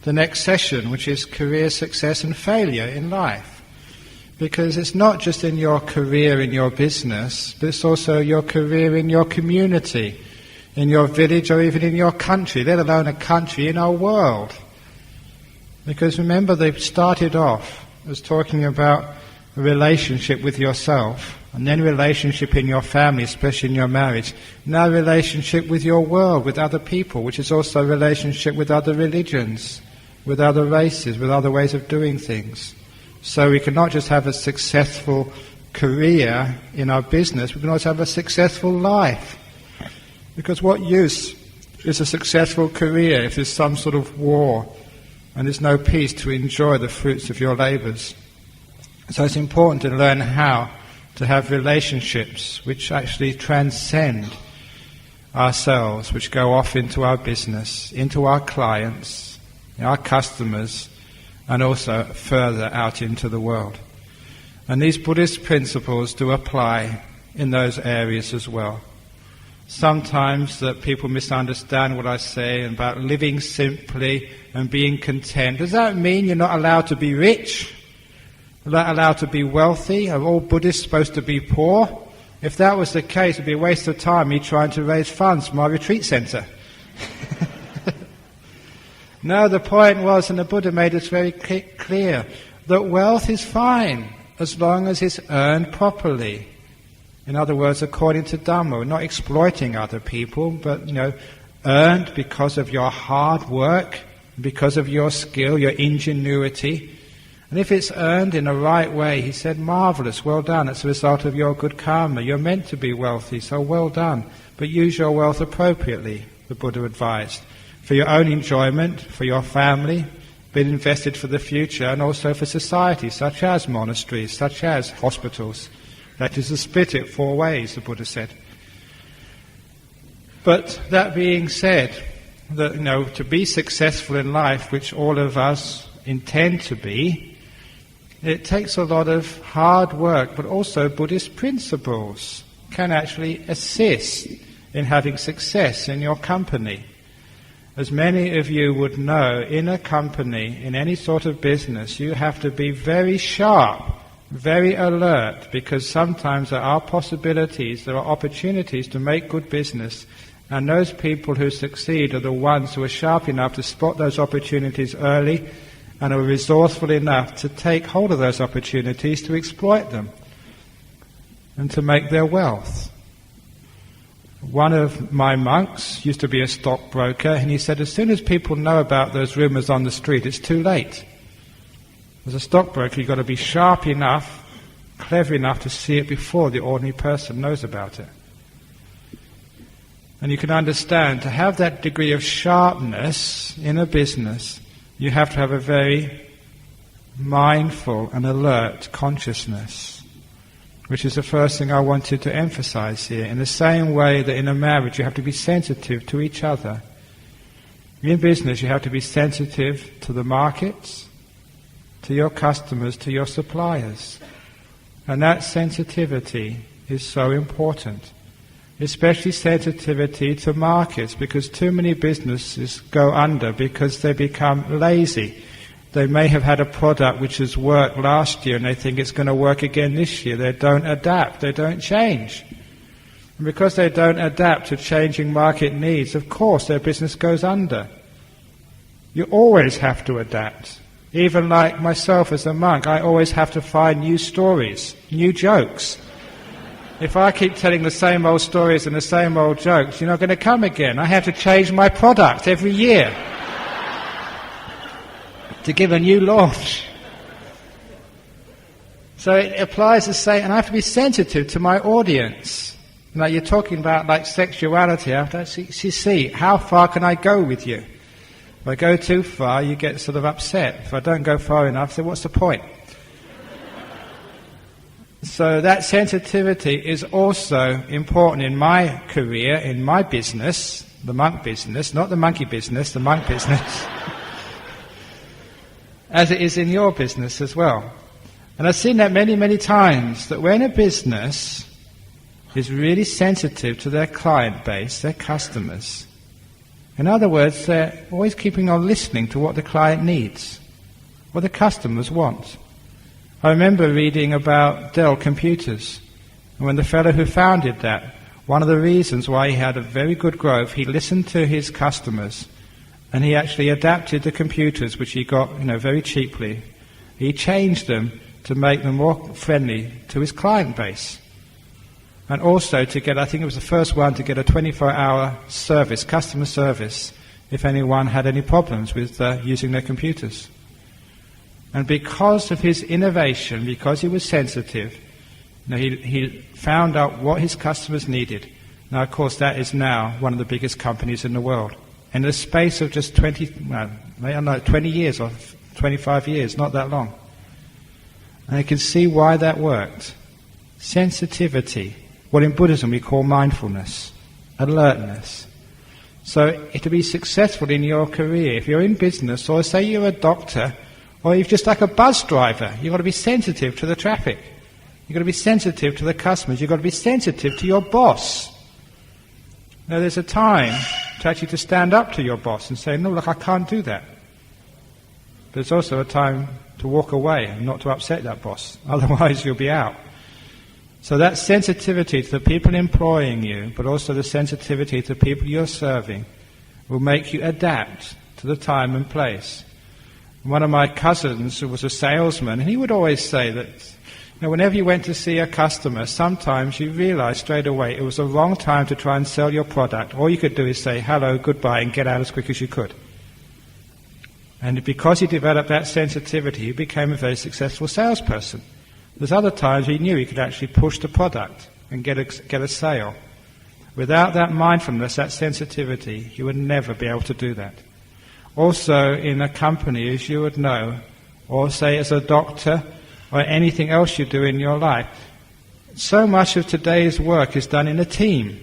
the next session, which is career success and failure in life. Because it's not just in your career, in your business, but it's also your career in your community, in your village, or even in your country, let alone a country in our world. Because remember, they've started off as talking about a relationship with yourself, and then relationship in your family, especially in your marriage. Now relationship with your world, with other people, which is also a relationship with other religions, with other races, with other ways of doing things. So we cannot just have a successful career in our business, we can also have a successful life. Because what use is a successful career if there's some sort of war and there's no peace to enjoy the fruits of your labours? So it's important to learn how to have relationships which actually transcend ourselves, which go off into our business, into our clients, our customers, and also further out into the world. And these Buddhist principles do apply in those areas as well. Sometimes that people misunderstand what I say about living simply and being content. Does that mean you're not allowed to be rich? You're not allowed to be wealthy? Are all Buddhists supposed to be poor? If that was the case, it would be a waste of time me trying to raise funds for my retreat centre. No, the point was, and the Buddha made it very clear, that wealth is fine as long as it's earned properly. In other words, according to Dhamma, not exploiting other people, but earned because of your hard work, because of your skill, your ingenuity. And if it's earned in the right way, he said, marvellous, well done, it's a result of your good karma. You're meant to be wealthy, so well done. But use your wealth appropriately, the Buddha advised, for your own enjoyment, for your family, being invested for the future, and also for society, such as monasteries, such as hospitals. That is to split it 4 ways, the Buddha said. But that being said, that to be successful in life, which all of us intend to be, it takes a lot of hard work, but also Buddhist principles can actually assist in having success in your company. As many of you would know, in a company, in any sort of business, you have to be very sharp, very alert, because sometimes there are possibilities, there are opportunities to make good business, and those people who succeed are the ones who are sharp enough to spot those opportunities early and are resourceful enough to take hold of those opportunities to exploit them and to make their wealth. One of my monks used to be a stockbroker, and he said as soon as people know about those rumours on the street, it's too late. As a stockbroker, you've got to be sharp enough, clever enough to see it before the ordinary person knows about it. And you can understand, to have that degree of sharpness in a business, you have to have a very mindful and alert consciousness, which is the first thing I wanted to emphasize here. In the same way that in a marriage you have to be sensitive to each other, in business you have to be sensitive to the markets, to your customers, to your suppliers. And that sensitivity is so important. Especially sensitivity to markets, because too many businesses go under because they become lazy. They may have had a product which has worked last year and they think it's going to work again this year. They don't adapt, they don't change. And because they don't adapt to changing market needs, of course their business goes under. You always have to adapt. Even like myself as a monk, I always have to find new stories, new jokes. If I keep telling the same old stories and the same old jokes, you're not going to come again. I have to change my product every year to give a new launch. So it applies the same, and I have to be sensitive to my audience. Like you're talking about like sexuality, I have to see how far can I go with you? If I go too far, you get sort of upset. If I don't go far enough, then what's the point? So that sensitivity is also important in my career, in my business, the monk business, not the monkey business, the monk business, as it is in your business as well. And I've seen that many, many times, that when a business is really sensitive to their client base, their customers, In other words, they're always keeping on listening to what the client needs, what the customers want. I remember reading about Dell computers, and when the fellow who founded that, one of the reasons why he had a very good growth, he listened to his customers, and he actually adapted the computers, which he got, very cheaply. He changed them to make them more friendly to his client base. And also to get, I think it was the first one to get a 24-hour service, customer service, if anyone had any problems with using their computers. And because of his innovation, because he was sensitive, he found out what his customers needed. Now, of course, that is now one of the biggest companies in the world. In the space of just 20 years or 25 years, not that long. And you can see why that worked. Sensitivity, what in Buddhism we call mindfulness, alertness. So to be successful in your career, if you're in business, or say you're a doctor, or you're just like a bus driver, you've got to be sensitive to the traffic. You've got to be sensitive to the customers. You've got to be sensitive to your boss. Now there's a time to stand up to your boss and say, no, look, I can't do that. But there's also a time to walk away and not to upset that boss. Otherwise you'll be out. So that sensitivity to the people employing you, but also the sensitivity to the people you're serving, will make you adapt to the time and place. One of my cousins, who was a salesman, he would always say that whenever you went to see a customer, sometimes you realized straight away it was the wrong time to try and sell your product. All you could do is say hello, goodbye, and get out as quick as you could. And because he developed that sensitivity, he became a very successful salesperson. There's other times he knew he could actually push the product and get a sale. Without that mindfulness, that sensitivity, he would never be able to do that. Also, in a company, as you would know, or say as a doctor, or anything else you do in your life, so much of today's work is done in a team,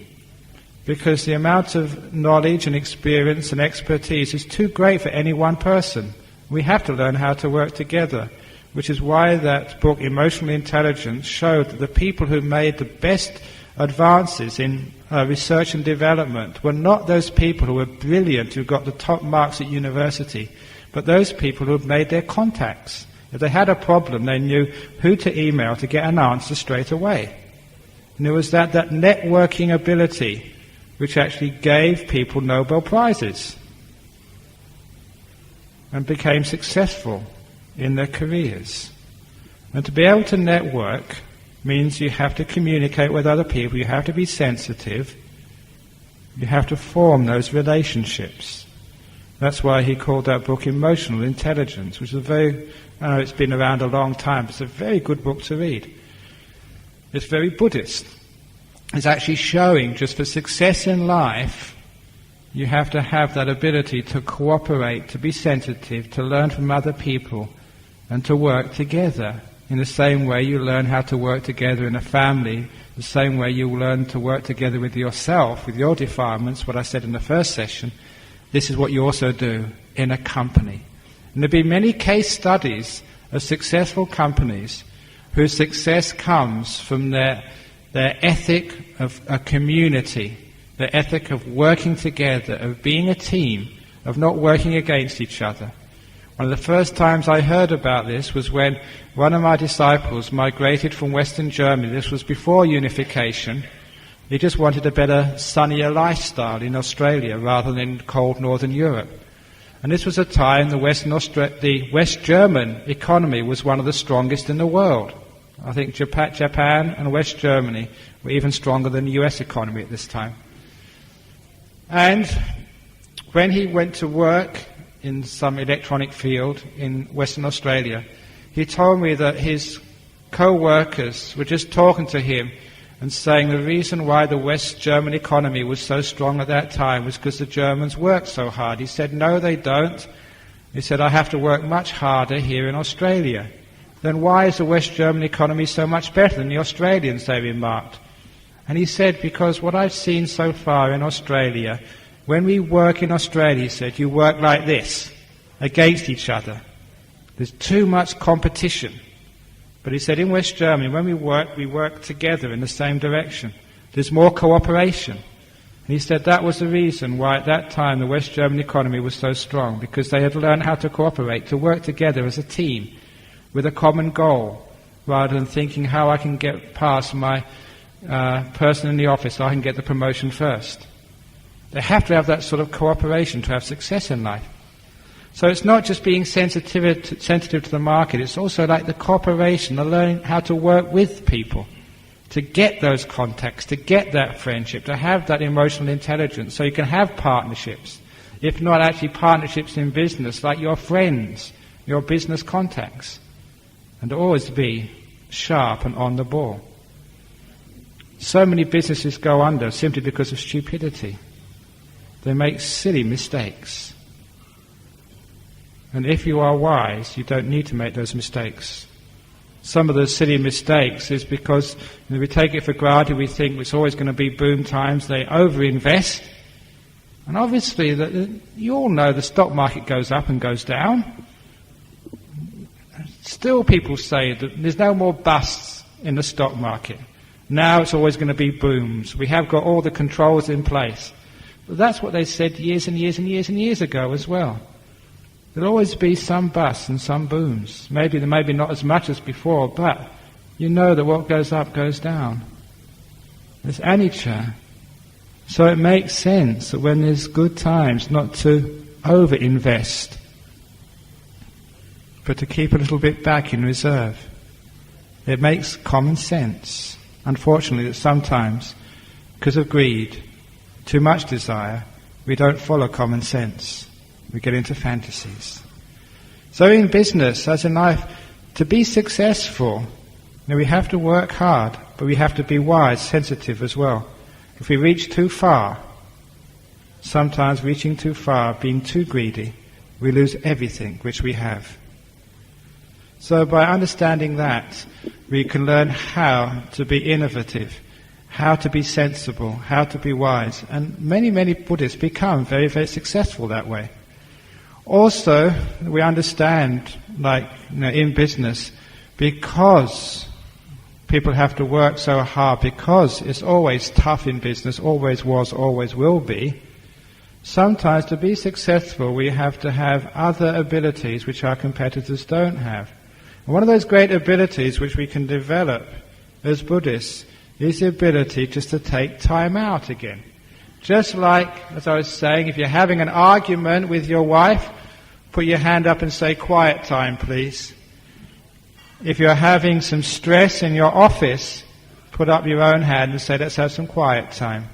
because the amount of knowledge and experience and expertise is too great for any one person. We have to learn how to work together, which is why that book, Emotional Intelligence, showed that the people who made the best advances in research and development were not those people who were brilliant, who got the top marks at university, but those people who had made their contacts. If they had a problem, they knew who to email to get an answer straight away. And it was that networking ability which actually gave people Nobel Prizes and became successful in their careers. And to be able to network means you have to communicate with other people, you have to be sensitive, you have to form those relationships. That's why he called that book Emotional Intelligence, which is I know it's been around a long time, but it's a very good book to read. It's very Buddhist. It's actually showing just for success in life, you have to have that ability to cooperate, to be sensitive, to learn from other people, and to work together. In the same way you learn how to work together in a family, the same way you learn to work together with yourself, with your defilements, what I said in the first session, this is what you also do in a company. And there have been many case studies of successful companies whose success comes from their ethic of a community, their ethic of working together, of being a team, of not working against each other. One of the first times I heard about this was when one of my disciples migrated from Western Germany. This was before unification. He just wanted a better, sunnier lifestyle in Australia rather than cold Northern Europe. And this was a time the West German economy was one of the strongest in the world. I think Japan and West Germany were even stronger than the US economy at this time. And when he went to work in some electronic field in Western Australia, he told me that his co-workers were just talking to him and saying the reason why the West German economy was so strong at that time was because the Germans worked so hard. He said, no, they don't. He said, I have to work much harder here in Australia. Then why is the West German economy so much better than the Australians, they remarked. And he said, because what I've seen so far in Australia, when we work in Australia, he said, you work like this, against each other. There's too much competition. But he said, in West Germany, when we work together in the same direction. There's more cooperation. And he said that was the reason why at that time the West German economy was so strong, because they had learned how to cooperate, to work together as a team with a common goal, rather than thinking how I can get past my person in the office so I can get the promotion first. They have to have that sort of cooperation to have success in life. So it's not just being sensitive to the market, it's also like the cooperation, the learning how to work with people, to get those contacts, to get that friendship, to have that emotional intelligence, so you can have partnerships. If not actually partnerships in business, like your friends, your business contacts. And always be sharp and on the ball. So many businesses go under simply because of stupidity. They make silly mistakes. And if you are wise, you don't need to make those mistakes. Some of those silly mistakes is because we take it for granted, we think it's always going to be boom times, they overinvest. And obviously, you all know the stock market goes up and goes down. Still people say that there's no more busts in the stock market. Now it's always going to be booms. We have got all the controls in place. But that's what they said years and years and years and years ago as well. There'll always be some busts and some booms. Maybe not as much as before, but you know that what goes up goes down. There's anicca. So it makes sense that when there's good times not to over-invest, but to keep a little bit back in reserve. It makes common sense. Unfortunately, that sometimes, because of greed, too much desire, we don't follow common sense. We get into fantasies. So in business, as in life, to be successful, we have to work hard, but we have to be wise, sensitive as well. If we reach too far, sometimes reaching too far, being too greedy, we lose everything which we have. So by understanding that, we can learn how to be innovative, how to be sensible, how to be wise. And many, many Buddhists become very, very successful that way. Also, we understand, in business, because people have to work so hard, because it's always tough in business, always was, always will be, sometimes to be successful we have to have other abilities which our competitors don't have. And one of those great abilities which we can develop as Buddhists is the ability just to take time out again. Just like, as I was saying, if you're having an argument with your wife, put your hand up and say, quiet time, please. If you're having some stress in your office, put up your own hand and say, let's have some quiet time.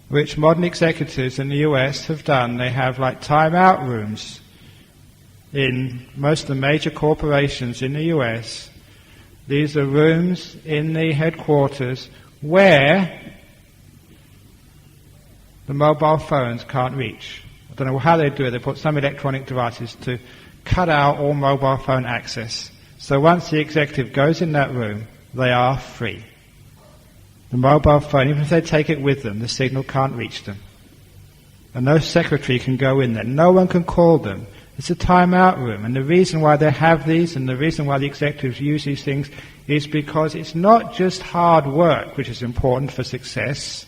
Which modern executives in the US have done. They have time-out rooms in most of the major corporations in the US. These are rooms in the headquarters where the mobile phones can't reach. I don't know how they do it. They put some electronic devices to cut out all mobile phone access. So once the executive goes in that room, they are free. The mobile phone, even if they take it with them, the signal can't reach them. And no secretary can go in there. No one can call them. It's a time-out room. And the reason why they have these and the reason why the executives use these things is because it's not just hard work which is important for success.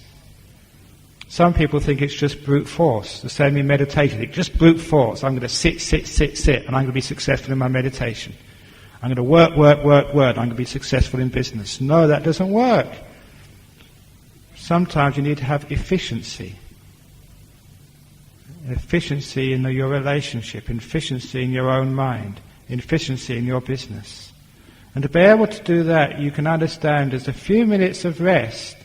Some people think it's just brute force. The same in meditation. It's just brute force. I'm going to sit, and I'm going to be successful in my meditation. I'm going to work. I'm going to be successful in business. No, that doesn't work. Sometimes you need to have efficiency. Efficiency in your relationship, efficiency in your own mind, efficiency in your business. And to be able to do that, you can understand as a few minutes of rest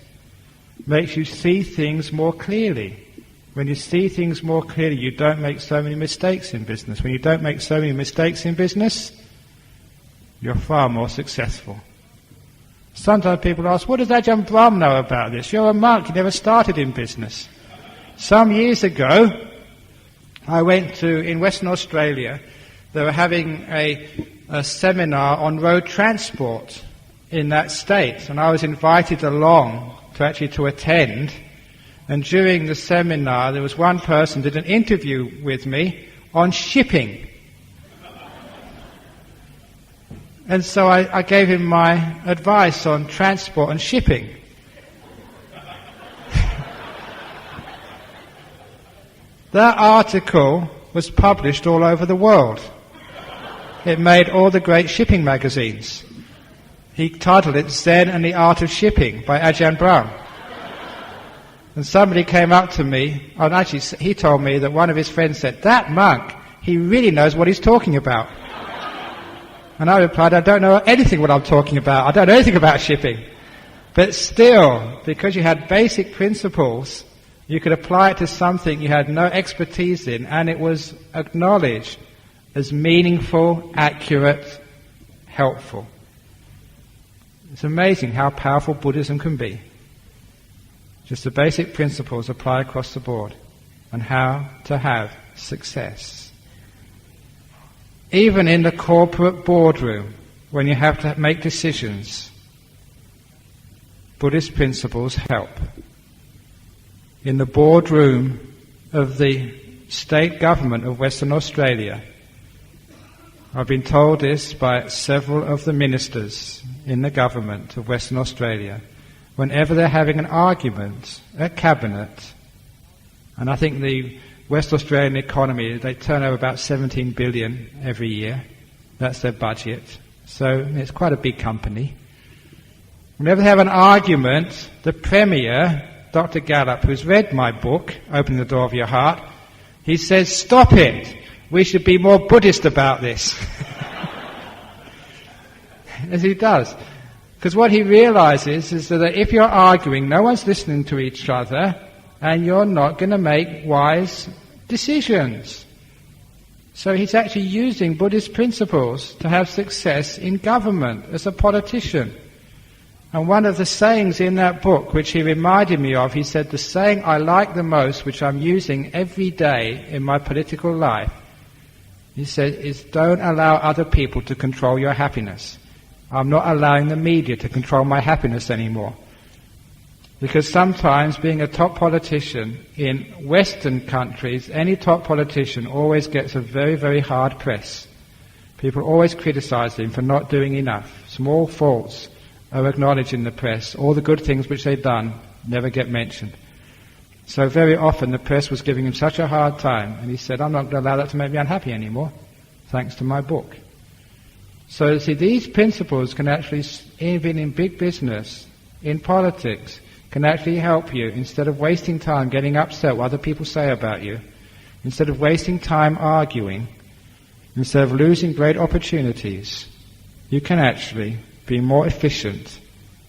makes you see things more clearly. When you see things more clearly, you don't make so many mistakes in business. When you don't make so many mistakes in business, you're far more successful. Sometimes people ask, what does Ajahn Brahm know about this? You're a monk, you never started in business. Some years ago, I went in Western Australia, they were having a seminar on road transport in that state, and I was invited along to attend. And during the seminar, there was one person did an interview with me on shipping. And so I gave him my advice on transport and shipping. That article was published all over the world. It made all the great shipping magazines. He titled it Zen and the Art of Shipping by Ajahn Brahm. And somebody came up to me, and actually he told me that one of his friends said, "That monk, he really knows what he's talking about." And I replied, "I don't know anything what I'm talking about. I don't know anything about shipping." But still, because you had basic principles, you could apply it to something you had no expertise in, and it was acknowledged as meaningful, accurate, helpful. It's amazing how powerful Buddhism can be. Just the basic principles apply across the board on how to have success. Even in the corporate boardroom, when you have to make decisions, Buddhist principles help. In the boardroom of the state government of Western Australia, I've been told this by several of the ministers in the government of Western Australia, whenever they're having an argument at Cabinet, and I think the West Australian economy, they turn over about 17 billion every year. That's their budget. So it's quite a big company. Whenever they have an argument, the Premier, Dr. Gallup, who's read my book, Opening the Door of Your Heart, he says, "Stop it! We should be more Buddhist about this." As he does. Because what he realizes is that if you're arguing, no one's listening to each other, and you're not going to make wise decisions. So he's actually using Buddhist principles to have success in government as a politician. And one of the sayings in that book, which he reminded me of, he said, the saying I like the most, which I'm using every day in my political life, he said, is don't allow other people to control your happiness. I'm not allowing the media to control my happiness anymore. Because sometimes being a top politician in Western countries, any top politician always gets a very, very hard press. People always criticize him for not doing enough. Small faults are acknowledged in the press. All the good things which they've done never get mentioned. So very often the press was giving him such a hard time, and he said, I'm not going to allow that to make me unhappy anymore, thanks to my book. So you see, these principles can actually, even in big business, in politics, can actually help you. Instead of wasting time getting upset what other people say about you, instead of wasting time arguing, instead of losing great opportunities, you can actually be more efficient,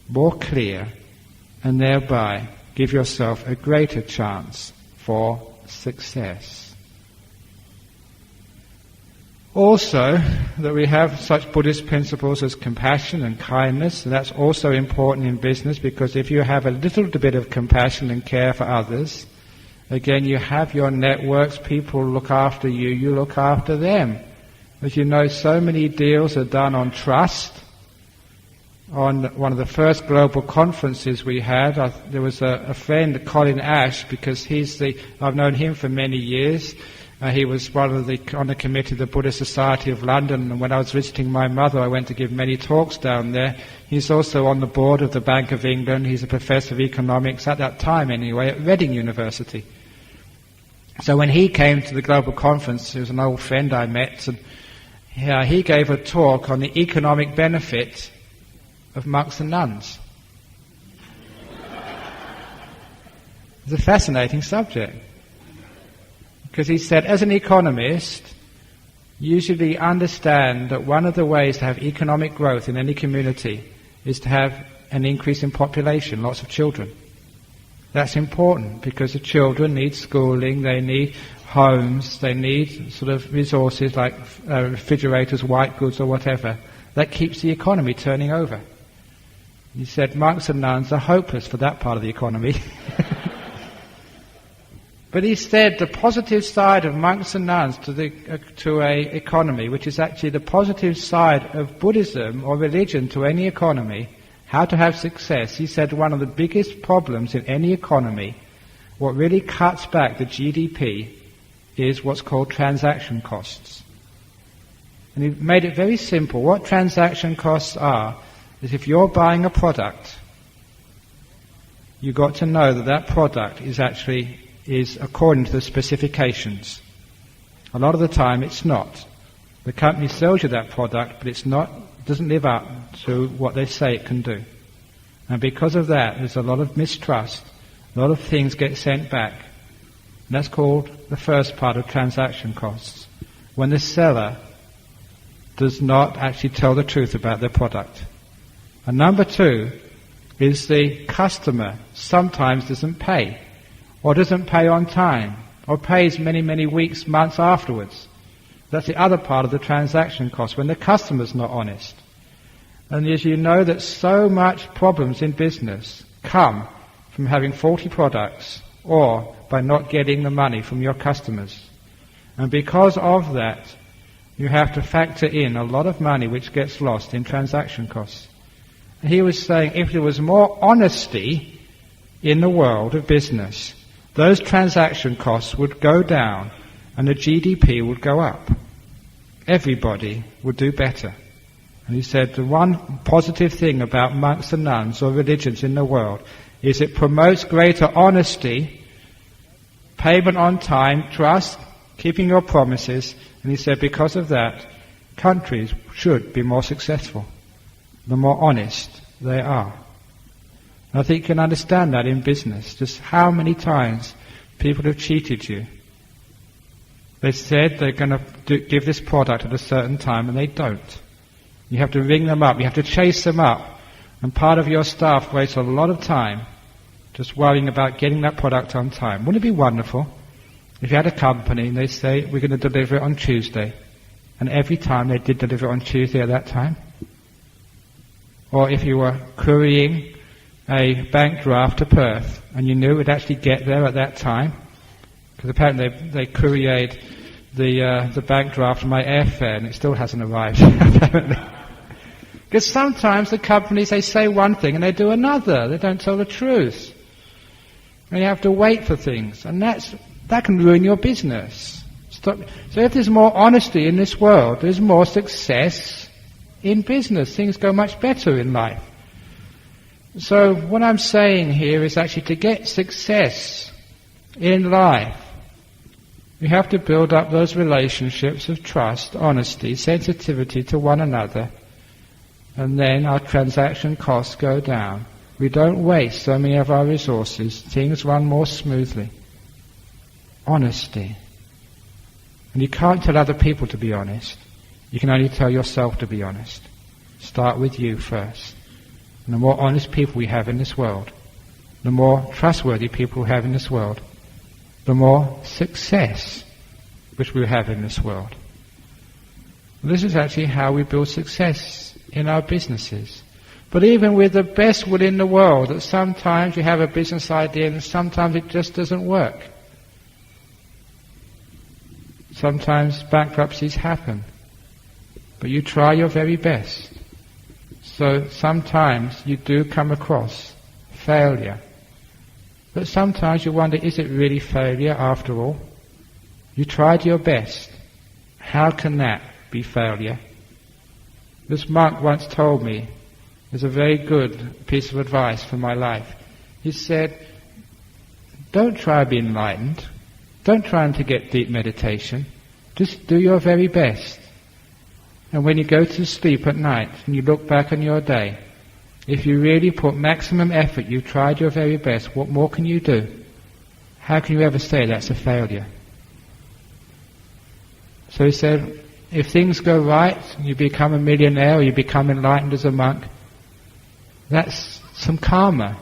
more clear, and thereby give yourself a greater chance for success. Also, that we have such Buddhist principles as compassion and kindness, and that's also important in business, because if you have a little bit of compassion and care for others, again, you have your networks, people look after you, you look after them. As you know, so many deals are done on trust. On one of the first global conferences we had, there was a friend, Colin Ash, because I've known him for many years. He was on the committee of the Buddhist Society of London, and when I was visiting my mother, I went to give many talks down there. He's also on the board of the Bank of England. He's a professor of economics, at that time anyway, at Reading University. So when he came to the global conference, he was an old friend I met, and he gave a talk on the economic benefit of monks and nuns. It's a fascinating subject. Because he said, as an economist, usually understand that one of the ways to have economic growth in any community is to have an increase in population, lots of children. That's important because the children need schooling, they need homes, they need sort of resources like refrigerators, white goods or whatever. That keeps the economy turning over. He said monks and nuns are hopeless for that part of the economy. But he said the positive side of monks and nuns to a economy, which is actually the positive side of Buddhism or religion to any economy, how to have success. He said one of the biggest problems in any economy, what really cuts back the GDP, is what's called transaction costs. And he made it very simple. What transaction costs are is if you're buying a product, you've got to know that that product is actually is according to the specifications. A lot of the time it's not. The company sells you that product, but it doesn't live up to what they say it can do. And because of that, there's a lot of mistrust. A lot of things get sent back. And that's called the first part of transaction costs. When the seller does not actually tell the truth about their product. And number two is the customer sometimes doesn't pay, or doesn't pay on time, or pays many, many weeks, months afterwards. That's the other part of the transaction cost, when the customer's not honest. And as you know that so much problems in business come from having faulty products or by not getting the money from your customers. And because of that, you have to factor in a lot of money which gets lost in transaction costs. And he was saying if there was more honesty in the world of business, those transaction costs would go down and the GDP would go up. Everybody would do better. And he said the one positive thing about monks and nuns or religions in the world is it promotes greater honesty, payment on time, trust, keeping your promises. And he said because of that, countries should be more successful, the more honest they are. And I think you can understand that in business, just how many times people have cheated you. They said they're going to give this product at a certain time and they don't. You have to ring them up, you have to chase them up, and part of your staff wastes a lot of time just worrying about getting that product on time. Wouldn't it be wonderful if you had a company and they say, we're going to deliver it on Tuesday, and every time they did deliver it on Tuesday at that time? Or if you were couriering a bank draft to Perth, and you knew it would actually get there at that time, because apparently they couriered the bank draft on my airfare, and it still hasn't arrived, apparently. Because sometimes the companies, they say one thing and they do another. They don't tell the truth. And you have to wait for things. And that can ruin your business. So if there's more honesty in this world, there's more success in business. Things go much better in life. So what I'm saying here is actually to get success in life, you have to build up those relationships of trust, honesty, sensitivity to one another. And then our transaction costs go down. We don't waste so many of our resources. Things run more smoothly. Honesty. And you can't tell other people to be honest. You can only tell yourself to be honest. Start with you first. And the more honest people we have in this world, the more trustworthy people we have in this world, the more success which we have in this world. This is actually how we build success in our businesses. But even with the best will in the world, that sometimes you have a business idea and sometimes it just doesn't work. Sometimes bankruptcies happen, but you try your very best. So sometimes you do come across failure. But sometimes you wonder, is it really failure after all? You tried your best. How can that be failure? This monk once told me, it's a very good piece of advice for my life. He said, don't try to be enlightened. Don't try to get deep meditation. Just do your very best. And when you go to sleep at night and you look back on your day, if you really put maximum effort, you tried your very best, what more can you do? How can you ever say that's a failure? So he said, if things go right, you become a millionaire or you become enlightened as a monk, that's some karma.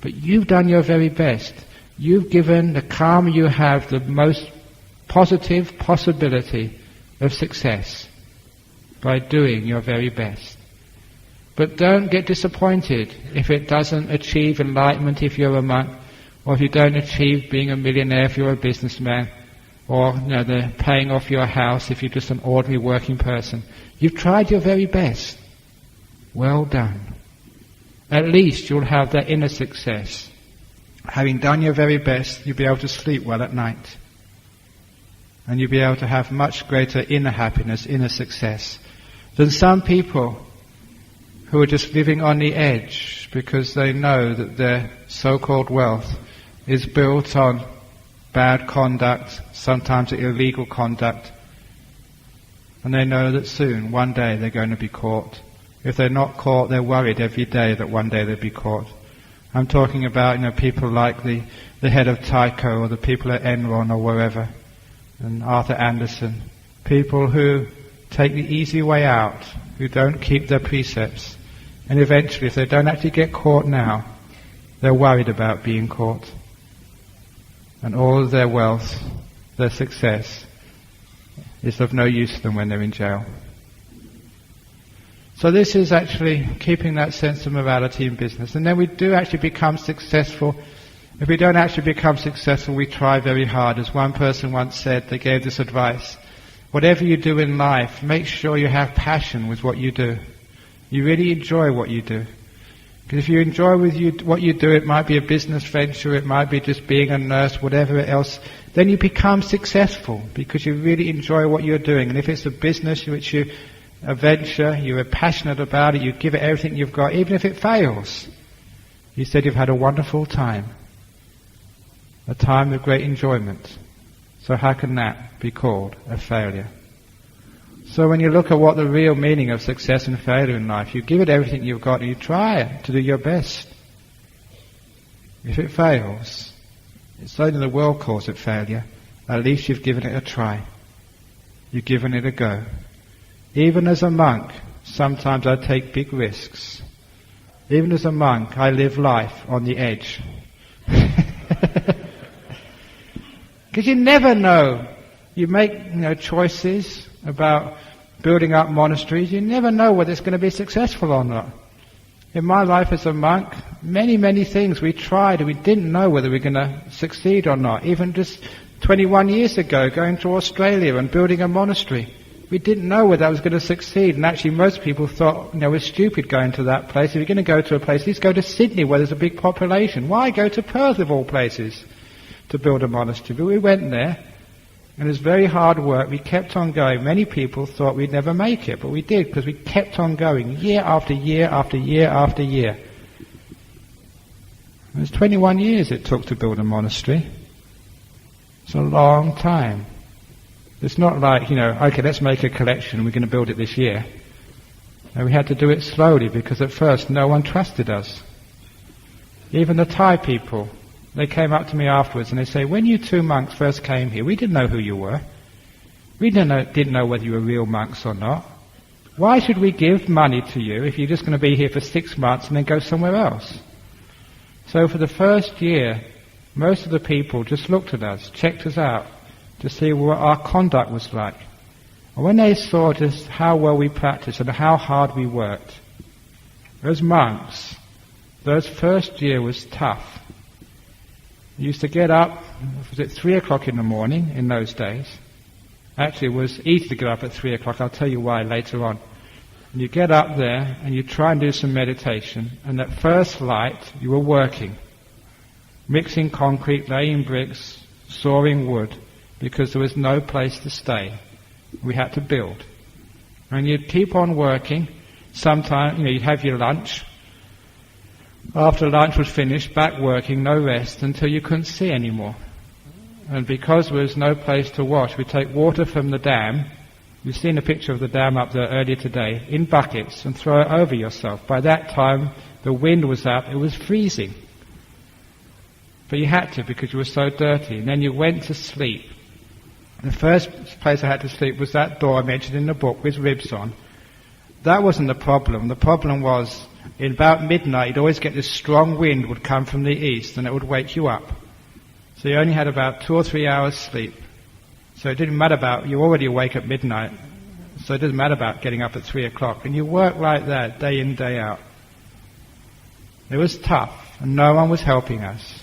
But you've done your very best. You've given the karma you have the most positive possibility of success by doing your very best. But don't get disappointed if it doesn't achieve enlightenment if you're a monk, or if you don't achieve being a millionaire if you're a businessman, or the paying off your house if you're just an ordinary working person. You've tried your very best. Well done. At least you'll have that inner success. Having done your very best, you'll be able to sleep well at night. And you'll be able to have much greater inner happiness, inner success, than some people who are just living on the edge because they know that their so-called wealth is built on bad conduct, sometimes illegal conduct, and they know that soon, one day, they're going to be caught. If they're not caught, they're worried every day that one day they'll be caught. I'm talking about, people like the head of Tyco or the people at Enron or wherever, and Arthur Anderson. People who take the easy way out, who don't keep their precepts. And eventually, if they don't actually get caught now, they're worried about being caught. And all of their wealth, their success, is of no use to them when they're in jail. So this is actually keeping that sense of morality in business. And then we do actually become successful. If we don't actually become successful, we try very hard. As one person once said, they gave this advice: whatever you do in life, make sure you have passion with what you do. You really enjoy what you do. Because if you enjoy what you do, it might be a business venture, it might be just being a nurse, whatever else, then you become successful because you really enjoy what you're doing. And if it's a business which a venture, you're passionate about it, you give it everything you've got, even if it fails, you said you've had a wonderful time. A time of great enjoyment. So how can that be called a failure? So when you look at what the real meaning of success and failure in life, you give it everything you've got and you try to do your best. If it fails, it's only the world calls it failure. At least you've given it a try. You've given it a go. Even as a monk, sometimes I take big risks. Even as a monk, I live life on the edge. Because you never know. You make choices about building up monasteries. You never know whether it's going to be successful or not. In my life as a monk, many things we tried and we didn't know whether we were going to succeed or not. Even just 21 years ago, going to Australia and building a monastery. We didn't know whether that was going to succeed, and actually most people thought, we're stupid going to that place. If you're going to go to a place, at least go to Sydney where there's a big population. Why go to Perth of all places to build a monastery? But we went there, and it was very hard work. We kept on going. Many people thought we'd never make it, but we did, because we kept on going year after year after year after year. It was 21 years it took to build a monastery. It's a long time. It's not like, okay, let's make a collection, we're going to build it this year. And we had to do it slowly, because at first no one trusted us. Even the Thai people, they came up to me afterwards and they say, when you two monks first came here, we didn't know who you were. We didn't know whether you were real monks or not. Why should we give money to you if you're just going to be here for 6 months and then go somewhere else? So for the first year, most of the people just looked at us, checked us out, to see what our conduct was like. And when they saw just how well we practiced and how hard we worked, as monks, those first year was tough. You used to get up, was it 3 o'clock in the morning in those days? Actually, it was easy to get up at 3 o'clock. I'll tell you why later on. And you get up there and you try and do some meditation, and at first light you were working, mixing concrete, laying bricks, sawing wood, because there was no place to stay. We had to build. And you'd keep on working. Sometimes, you'd have your lunch. After lunch was finished, back working, no rest, until you couldn't see anymore. And because there was no place to wash, we'd take water from the dam. You've seen a picture of the dam up there earlier today, in buckets, and throw it over yourself. By that time, the wind was up, it was freezing. But you had to, because you were so dirty. And then you went to sleep. The first place I had to sleep was that door I mentioned in the book with ribs on. That wasn't the problem. The problem was, in about midnight, you'd always get this strong wind would come from the east, and it would wake you up. So you only had about 2 or 3 hours sleep. So it didn't matter you're already awake at midnight, so it doesn't matter about getting up at 3 o'clock. And you work like that, day in, day out. It was tough, and no one was helping us.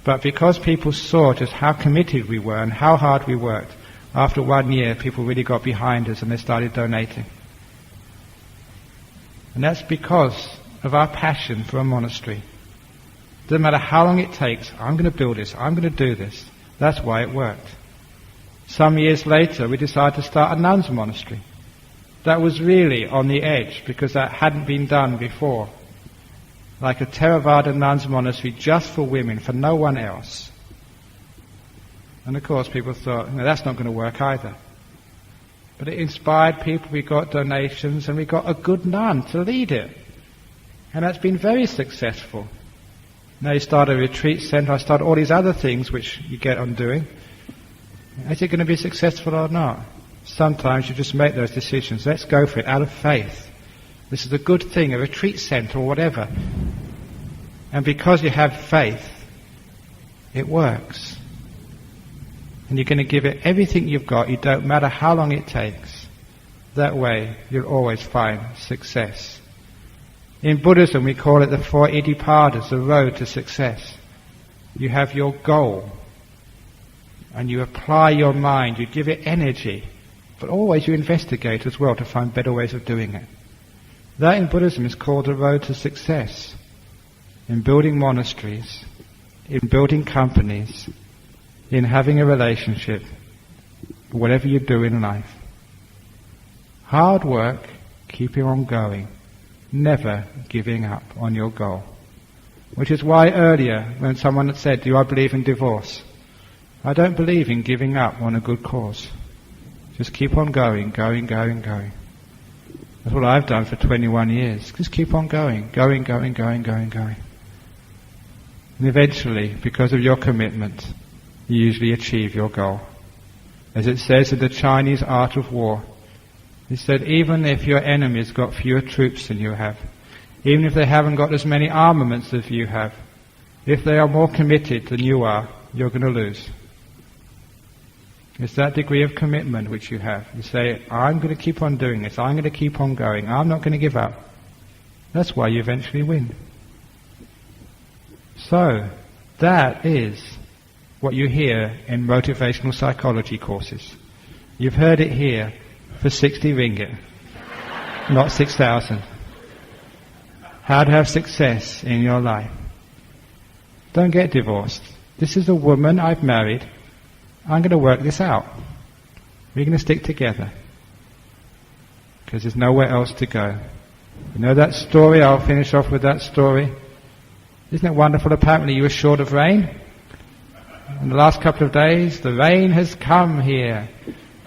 But because people saw just how committed we were and how hard we worked, after 1 year, people really got behind us and they started donating. And that's because of our passion for a monastery. Doesn't matter how long it takes, I'm going to build this, I'm going to do this. That's why it worked. Some years later, we decided to start a nuns' monastery. That was really on the edge, because that hadn't been done before. Like a Theravada nuns' monastery just for women, for no one else. And of course people thought, no, that's not going to work either. But it inspired people, we got donations, and we got a good nun to lead it. And that's been very successful. Now you start a retreat centre, I start all these other things which you get on doing. Is it going to be successful or not? Sometimes you just make those decisions. Let's go for it, out of faith. This is a good thing, a retreat centre or whatever. And because you have faith, it works. And you're going to give it everything you've got. It don't matter how long it takes. That way, you'll always find success. In Buddhism, we call it the 4 Iddhipadas, the road to success. You have your goal, and you apply your mind, you give it energy, but always you investigate as well to find better ways of doing it. That in Buddhism is called the road to success. In building monasteries, in building companies, in having a relationship, whatever you do in life. Hard work, keeping on going, never giving up on your goal. Which is why earlier, when someone had said, do I believe in divorce? I don't believe in giving up on a good cause. Just keep on going. That's what I've done for 21 years. Just keep on going. And eventually, because of your commitment, you usually achieve your goal. As it says in the Chinese art of war, it said, even if your enemy's got fewer troops than you have, even if they haven't got as many armaments as you have, if they are more committed than you are, you're going to lose. It's that degree of commitment which you have. You say, I'm going to keep on doing this, I'm going to keep on going, I'm not going to give up. That's why you eventually win. So, that is what you hear in motivational psychology courses. You've heard it here for 60 ringgit, not 6,000. How to have success in your life. Don't get divorced. This is a woman I've married. I'm going to work this out. We're going to stick together. Because there's nowhere else to go. You know that story? I'll finish off with that story. Isn't it wonderful? Apparently you were short of rain. In the last couple of days, the rain has come here.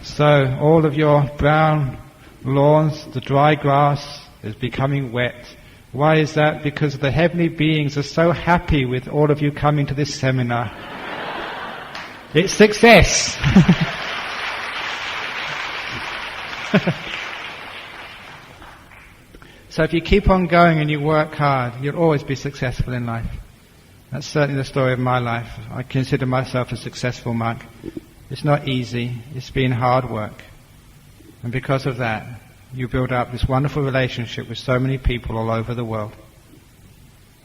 So all of your brown lawns, the dry grass is becoming wet. Why is that? Because the heavenly beings are so happy with all of you coming to this seminar. It's success. So if you keep on going and you work hard, you'll always be successful in life. That's certainly the story of my life. I consider myself a successful monk. It's not easy. It's been hard work. And because of that, you build up this wonderful relationship with so many people all over the world.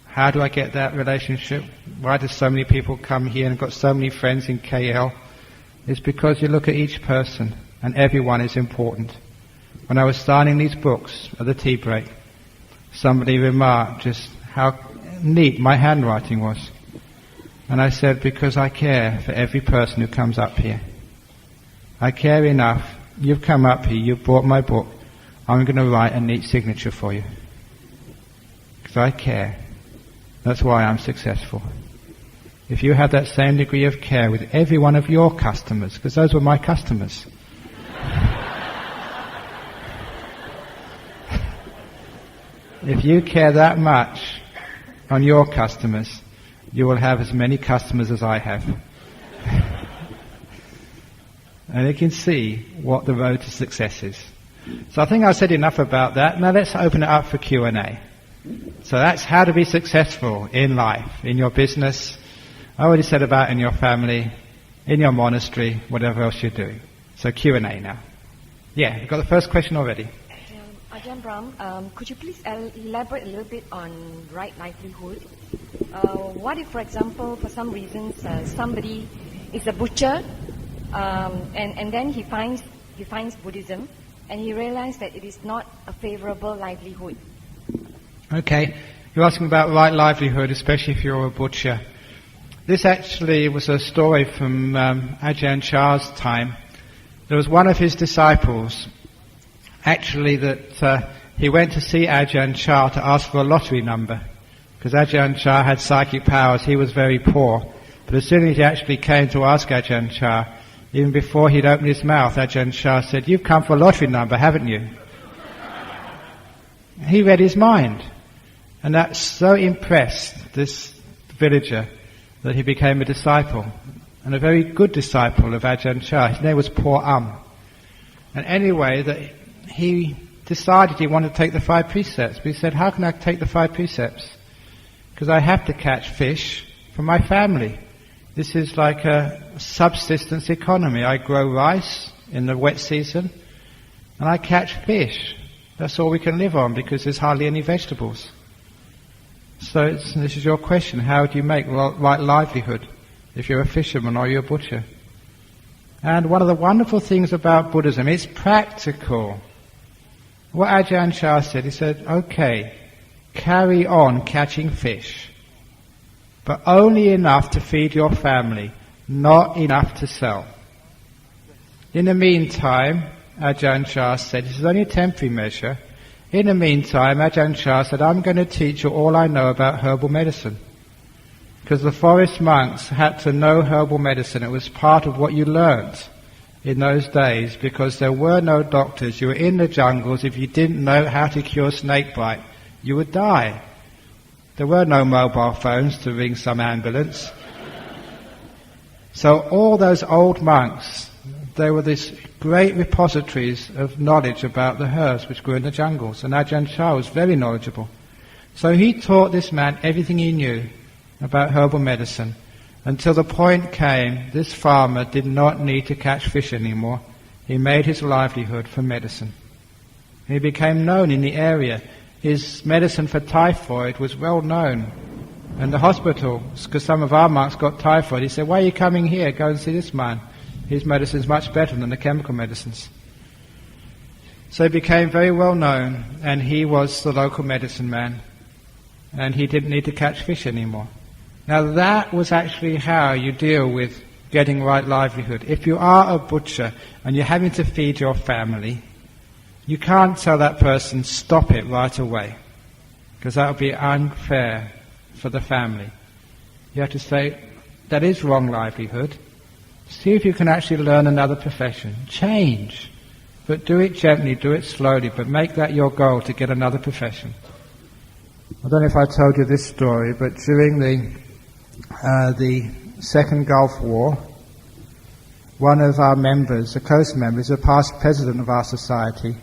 How do I get that relationship? Why do so many people come here and I've got so many friends in KL? It's because you look at each person and everyone is important. When I was signing these books at the tea break, somebody remarked just how neat my handwriting was. And I said, because I care for every person who comes up here. I care enough. You've come up here, you've bought my book. I'm going to write a neat signature for you. Because I care. That's why I'm successful. If you have that same degree of care with every one of your customers, because those were my customers. If you care that much on your customers, you will have as many customers as I have. And you can see what the road to success is. So I think I've said enough about that. Now let's open it up for Q&A. So that's how to be successful in life, in your business. I already said about in your family, in your monastery, whatever else you're doing. So Q&A now. Yeah, you've got the first question already. Ajahn Brahm, could you please elaborate a little bit on right livelihood? What if, for example, for some reasons, somebody is a butcher, and then he finds Buddhism, and he realizes that it is not a favorable livelihood? Okay, you're asking about right livelihood, especially if you're a butcher. This actually was a story from Ajahn Chah's time. There was one of his disciples, actually, that he went to see Ajahn Chah to ask for a lottery number, because Ajahn Chah had psychic powers. He was very poor. But as soon as he actually came to ask Ajahn Chah, even before he'd opened his mouth, Ajahn Chah said, "You've come for a lottery number, haven't you?" He read his mind. And that so impressed this villager that he became a disciple, and a very good disciple of Ajahn Chah. His name was Poor And anyway, that he decided he wanted to take the 5 precepts. But he said, "How can I take the 5 precepts? Because I have to catch fish for my family. This is like a subsistence economy. I grow rice in the wet season, and I catch fish. That's all we can live on because there's hardly any vegetables." So this is your question: how do you make right livelihood if you're a fisherman or you're a butcher? And one of the wonderful things about Buddhism, it's practical. What Ajahn Chah said, he said, "Okay, carry on catching fish, but only enough to feed your family, not enough to sell. In the meantime," Ajahn Chah said, this is only a temporary measure, "in the meantime," Ajahn Chah said, "I'm going to teach you all I know about herbal medicine." Because the forest monks had to know herbal medicine. It was part of what you learnt in those days, because there were no doctors. You were in the jungles. If you didn't know how to cure snake bite, you would die. There were no mobile phones to ring some ambulance. So all those old monks, they were these great repositories of knowledge about the herbs which grew in the jungles. And Ajahn Chah was very knowledgeable. So he taught this man everything he knew about herbal medicine, until the point came, this farmer did not need to catch fish anymore. He made his livelihood from medicine. He became known in the area. His medicine for typhoid was well known. And the hospital, because some of our monks got typhoid, he said, "Why are you coming here? Go and see this man. His medicine is much better than the chemical medicines." So he became very well known, and he was the local medicine man. And he didn't need to catch fish anymore. Now that was actually how you deal with getting right livelihood. If you are a butcher and you're having to feed your family, you can't tell that person, "Stop it right away," because that would be unfair for the family. You have to say, "That is wrong livelihood. See if you can actually learn another profession. Change. But do it gently, do it slowly, but make that your goal to get another profession." I don't know if I told you this story, but during the Second Gulf War, one of our members, a close member, is a past president of our society.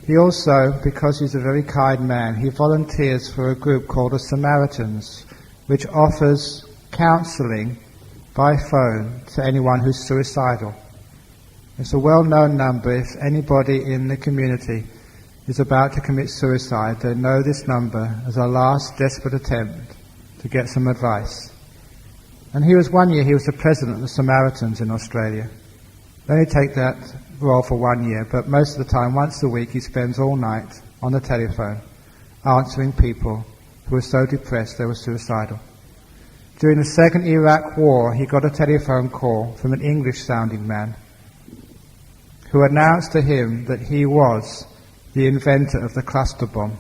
He also, because he's a very kind man, he volunteers for a group called the Samaritans, which offers counselling by phone to anyone who's suicidal. It's a well-known number. If anybody in the community is about to commit suicide, they know this number as a last desperate attempt to get some advice. And he was the president of the Samaritans in Australia. They only take that role for 1 year, but most of the time, once a week, he spends all night on the telephone answering people who were so depressed they were suicidal. During the Second Iraq War, he got a telephone call from an English-sounding man who announced to him that he was the inventor of the cluster bomb,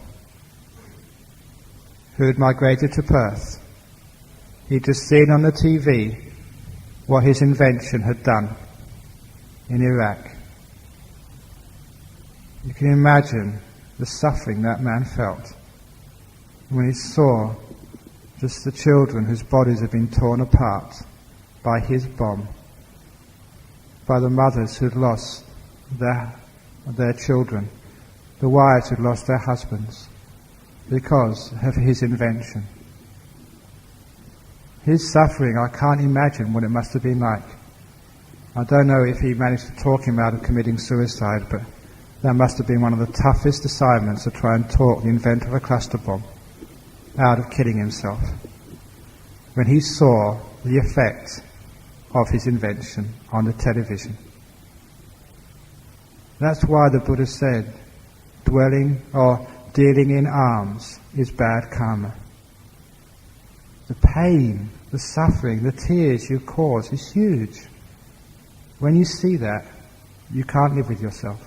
who had migrated to Perth. He'd just seen on the TV what his invention had done in Iraq. You can imagine the suffering that man felt when he saw just the children whose bodies had been torn apart by his bomb, by the mothers who'd lost their children, the wives who'd lost their husbands because of his invention. His suffering, I can't imagine what it must have been like. I don't know if he managed to talk him out of committing suicide, but that must have been one of the toughest assignments, to try and talk the inventor of a cluster bomb out of killing himself, when he saw the effect of his invention on the television. That's why the Buddha said, dealing in alms is bad karma. The pain, the suffering, the tears you cause is huge. When you see that, you can't live with yourself.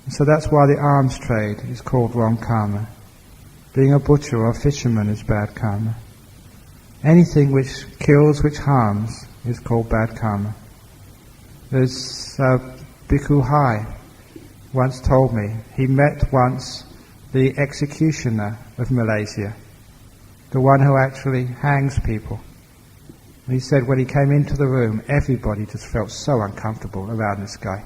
And so that's why the alms trade is called wrong karma. Being a butcher or a fisherman is bad karma. Anything which kills, which harms, is called bad karma. There's Bhikkhu Hai once told me, he met once the executioner of Malaysia, the one who actually hangs people. And he said when he came into the room, everybody just felt so uncomfortable around this guy.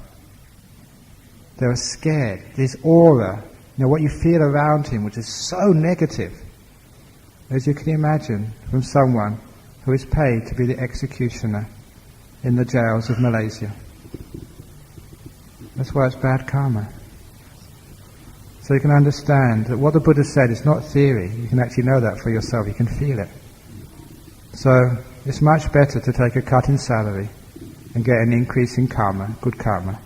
They were scared. This aura, what you feel around him, which is so negative, as you can imagine, from someone who is paid to be the executioner in the jails of Malaysia. That's why it's bad karma. So you can understand that what the Buddha said is not theory. You can actually know that for yourself. You can feel it. So it's much better to take a cut in salary and get an increase in karma, good karma,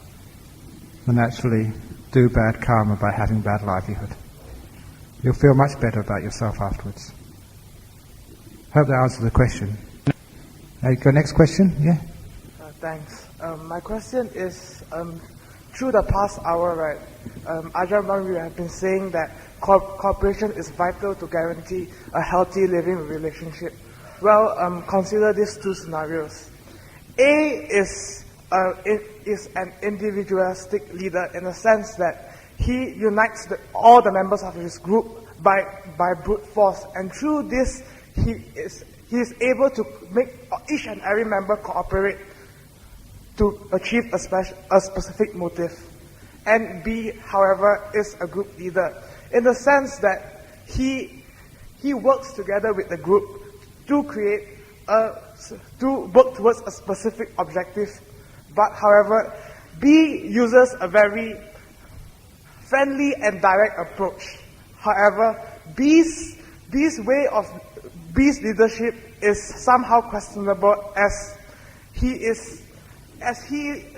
than actually do bad karma by having bad livelihood. You'll feel much better about yourself afterwards. Hope that answers the question. Go next question, yeah? Thanks. My question is, through the past hour, right, Ajahn Brahm, you have been saying that cooperation is vital to guarantee a healthy living relationship. Well, consider these two scenarios. A is an individualistic leader in the sense that he unites all the members of his group by brute force, and through this he is able to make each and every member cooperate to achieve a specific motive. And B, however, is a group leader in the sense that he works together with the group to work towards a specific objective. But however, B uses a very friendly and direct approach. However, B's leadership is somehow questionable as he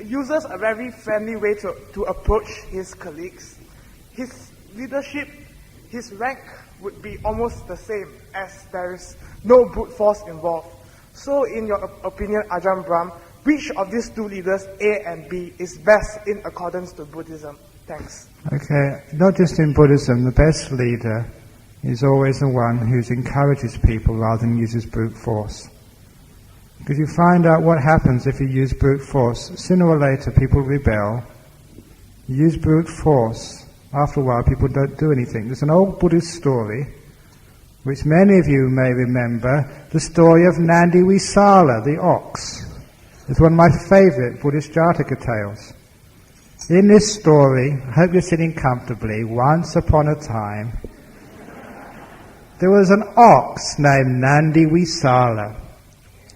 uses a very friendly way to approach his colleagues. His leadership, his rank would be almost the same as there is no brute force involved. So in your opinion, Ajahn Brahm, which of these two leaders, A and B, is best in accordance to Buddhism? Thanks. Okay, not just in Buddhism, the best leader is always the one who encourages people rather than uses brute force. Because you find out what happens if you use brute force. Sooner or later people rebel. You use brute force. After a while people don't do anything. There's an old Buddhist story, which many of you may remember, the story of Nandi Visala, the ox. It's one of my favourite Buddhist Jataka tales. In this story, I hope you're sitting comfortably, once upon a time, there was an ox named Nandi Visala.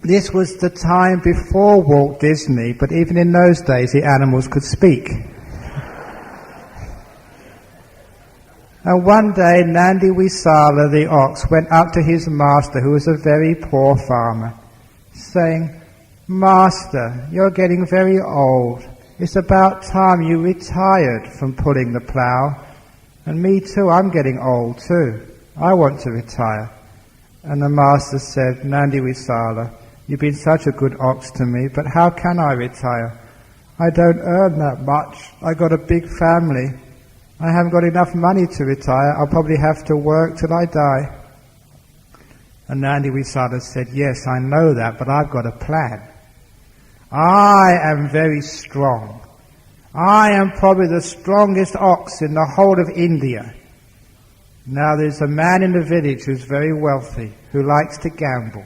This was the time before Walt Disney, but even in those days the animals could speak. And one day Nandi Visala, the ox, went up to his master, who was a very poor farmer, saying, "Master, you're getting very old. It's about time you retired from pulling the plough. And me too, I'm getting old too. I want to retire." And the master said, "Nandi Visala, you've been such a good ox to me, but how can I retire? I don't earn that much. I got a big family. I haven't got enough money to retire. I'll probably have to work till I die." And Nandi Visala said, "Yes, I know that, but I've got a plan. I am very strong. I am probably the strongest ox in the whole of India. Now there's a man in the village who's very wealthy, who likes to gamble.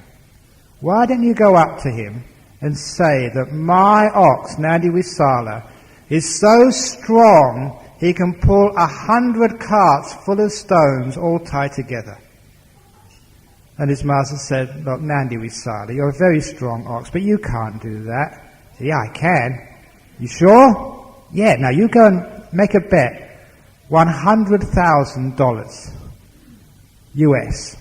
Why don't you go up to him and say that my ox, Nandi Visala, is so strong he can pull 100 carts full of stones all tied together?" And his master said, "Look, Nandi Visala, you're a very strong ox, but you can't do that." "Yeah, I can." "You sure?" "Yeah, now you go and make a bet. $100,000 US.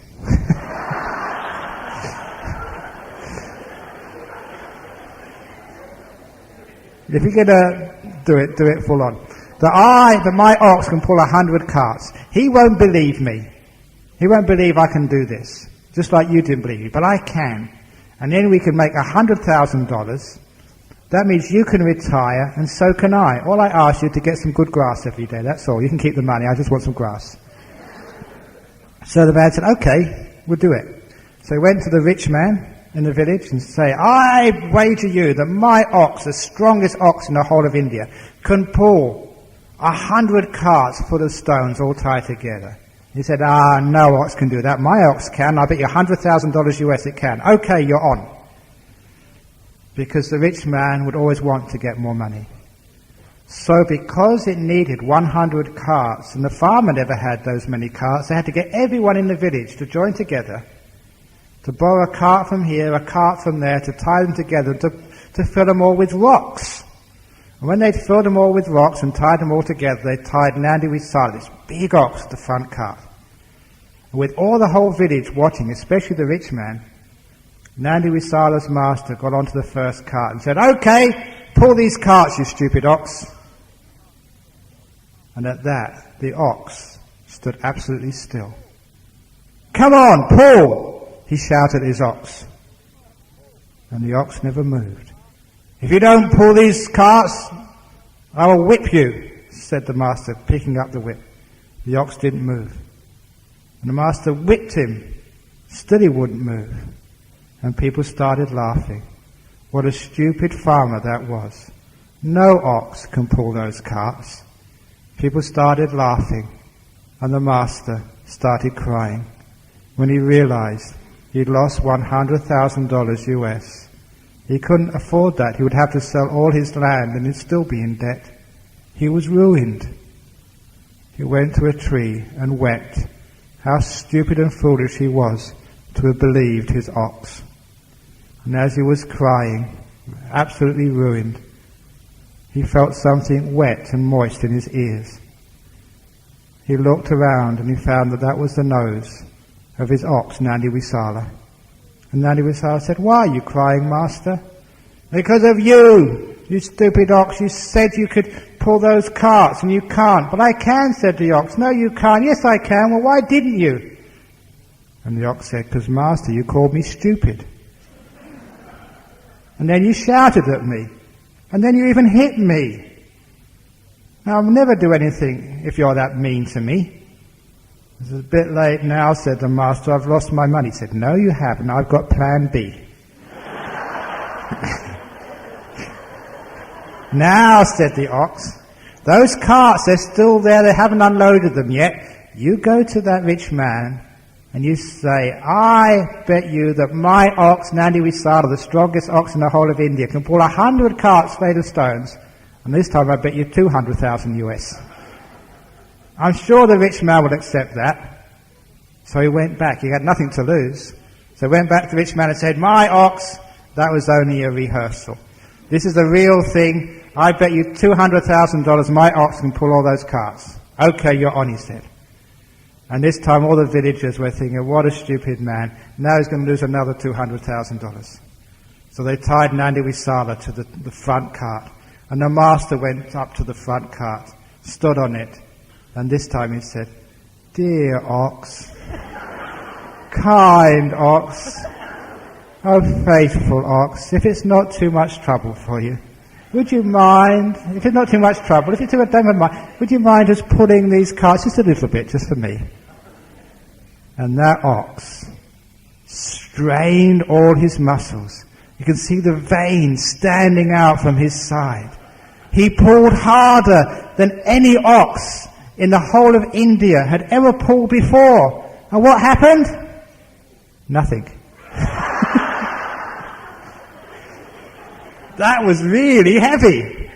If you're going to do it full on. That my ox can pull 100 carts. He won't believe me. He won't believe I can do this. Just like you didn't believe me, but I can. And then we can make $100,000. That means you can retire, and so can I. All I ask you to get some good grass every day, that's all. You can keep the money, I just want some grass." So the man said, "Okay, we'll do it." So he went to the rich man in the village and said, I wager you that my ox, the strongest ox in the whole of India, can pull 100 carts full of stones all tied together. He said, no ox can do that. My ox can. I bet you $100,000 US it can. Okay, you're on. Because the rich man would always want to get more money. So because it needed 100 carts, and the farmer never had those many carts, they had to get everyone in the village to join together, to borrow a cart from here, a cart from there, to tie them together, to fill them all with rocks. And when they'd filled them all with rocks and tied them all together, they tied Nandi Visala, this big ox, to the front cart. And with all the whole village watching, especially the rich man, Nandi Visala's master got onto the first cart and said, okay, pull these carts, you stupid ox. And at that, the ox stood absolutely still. Come on, pull, he shouted at his ox. And the ox never moved. If you don't pull these carts, I will whip you, said the master, picking up the whip. The ox didn't move. And the master whipped him. Still he wouldn't move. And people started laughing. What a stupid farmer that was. No ox can pull those carts. People started laughing, and the master started crying when he realized he'd lost $100,000 US. He couldn't afford that. He would have to sell all his land and he'd still be in debt. He was ruined. He went to a tree and wept. How stupid and foolish he was to have believed his ox. And as he was crying, absolutely ruined, he felt something wet and moist in his ears. He looked around and he found that that was the nose of his ox, Nandi Visala. And Nandi Visala said, why are you crying, master? Because of you, you stupid ox. You said you could pull those carts and you can't. But I can, said the ox. No, you can't. Yes, I can. Well, why didn't you? And the ox said, because master, you called me stupid. And then you shouted at me. And then you even hit me. Now, I'll never do anything if you're that mean to me. It's a bit late now, said the master. I've lost my money. He said, no, you haven't. I've got plan B. Now, said the ox, those carts, they're still there. They haven't unloaded them yet. You go to that rich man and you say, I bet you that my ox, Nandi Visala, the strongest ox in the whole of India, can pull 100 carts made of stones. And this time I bet you 200,000 US. I'm sure the rich man would accept that. So he went back. He had nothing to lose. So he went back to the rich man and said, my ox, that was only a rehearsal. This is the real thing. I bet you $200,000 my ox can pull all those carts. Okay, you're on, he said. And this time all the villagers were thinking, what a stupid man. Now he's going to lose another $200,000. So they tied Nandi Visala to the front cart. And the master went up to the front cart, stood on it. And this time he said, dear ox, kind ox, oh faithful ox, if it's not too much trouble for you, would you mind, if it's not too much trouble, if it's too much, don't mind, would you mind just pulling these carts just a little bit, just for me? And that ox strained all his muscles. You can see the veins standing out from his side. He pulled harder than any ox in the whole of India had ever pulled before. And what happened? Nothing. That was really heavy.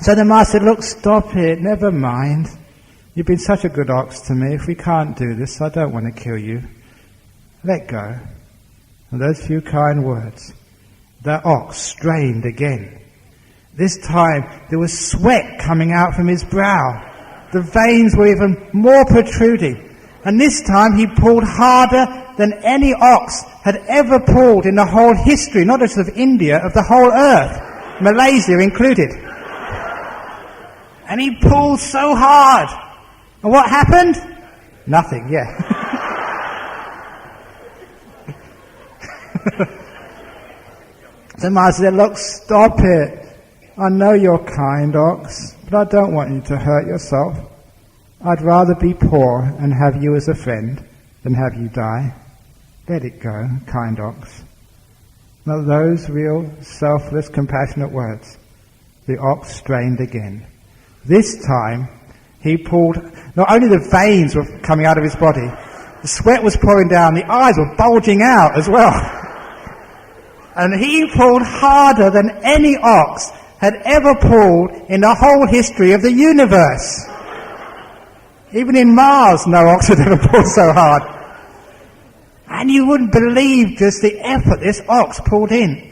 So the master said, look, stop it, never mind. You've been such a good ox to me. If we can't do this, I don't want to kill you. Let go. And those few kind words, that ox strained again. This time there was sweat coming out from his brow. The veins were even more protruding. And this time he pulled harder than any ox had ever pulled in the whole history, not just of India, of the whole earth, Malaysia included. And he pulled so hard. And what happened? Nothing, yeah. The master said, look, stop it. I know you're kind, ox, but I don't want you to hurt yourself. I'd rather be poor and have you as a friend than have you die. Let it go, kind ox. Now those real, selfless, compassionate words. The ox strained again. This time, he pulled, not only the veins were coming out of his body, the sweat was pouring down, the eyes were bulging out as well. And he pulled harder than any ox had ever pulled in the whole history of the universe. Even in Mars, no ox had ever pulled so hard. And you wouldn't believe just the effort this ox pulled. And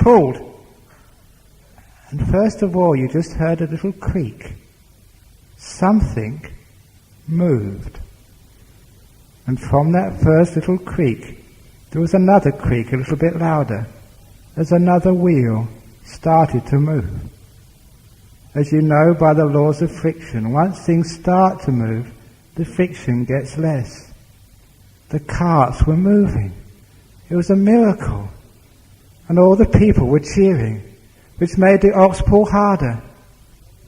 first of all, you just heard a little creak. Something moved. And from that first little creak, there was another creak a little bit louder, as another wheel started to move. As you know by the laws of friction, once things start to move, the friction gets less. The carts were moving. It was a miracle. And all the people were cheering, which made the ox pull harder.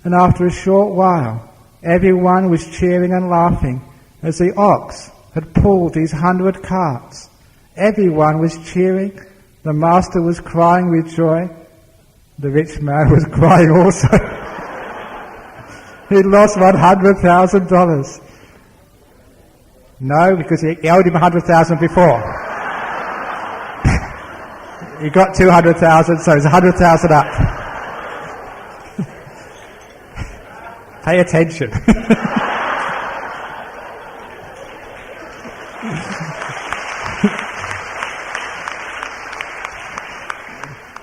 And after a short while, everyone was cheering and laughing as the ox had pulled these 100 carts. Everyone was cheering. The master was crying with joy. The rich man was crying also. He'd lost $100,000. No, because he owed him 100,000 before. He got 200,000, so it's 100,000 up. Pay attention.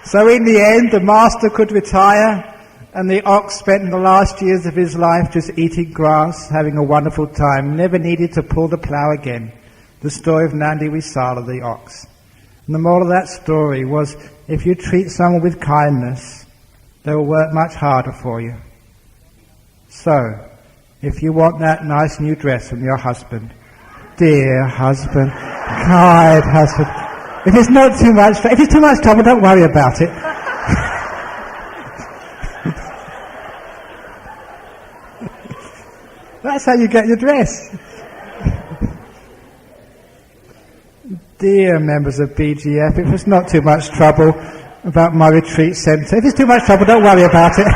So in the end, the master could retire, and the ox spent the last years of his life just eating grass, having a wonderful time, never needed to pull the plough again. The story of Nandi Visala, the ox. And the moral of that story was, if you treat someone with kindness, they will work much harder for you. So, if you want that nice new dress from your husband, dear husband, kind husband, if it's not too much, if it's too much trouble, don't worry about it. That's how you get your dress. Dear members of BGF, if it's not too much trouble about my retreat centre, if it's too much trouble, don't worry about it.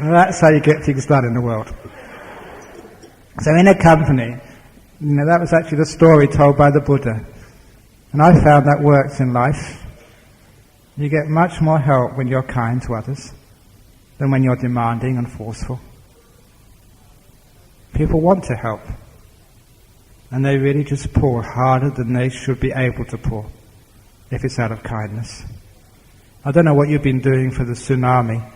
That's how you get things done in the world. So in a company, that was actually the story told by the Buddha. And I found that works in life. You get much more help when you're kind to others than when you're demanding and forceful. People want to help. And they really just pull harder than they should be able to pull if it's out of kindness. I don't know what you've been doing for the tsunami.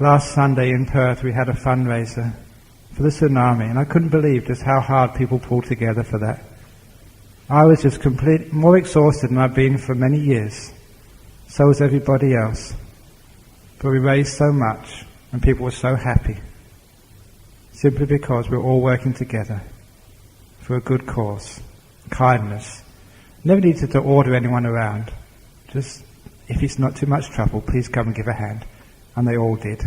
Last Sunday in Perth we had a fundraiser for the tsunami, and I couldn't believe just how hard people pulled together for that. I was just more exhausted than I've been for many years. So was everybody else. But we raised so much, and people were so happy, simply because we're all working together for a good cause, kindness. Never needed to order anyone around. Just, if it's not too much trouble, please come and give a hand. And they all did.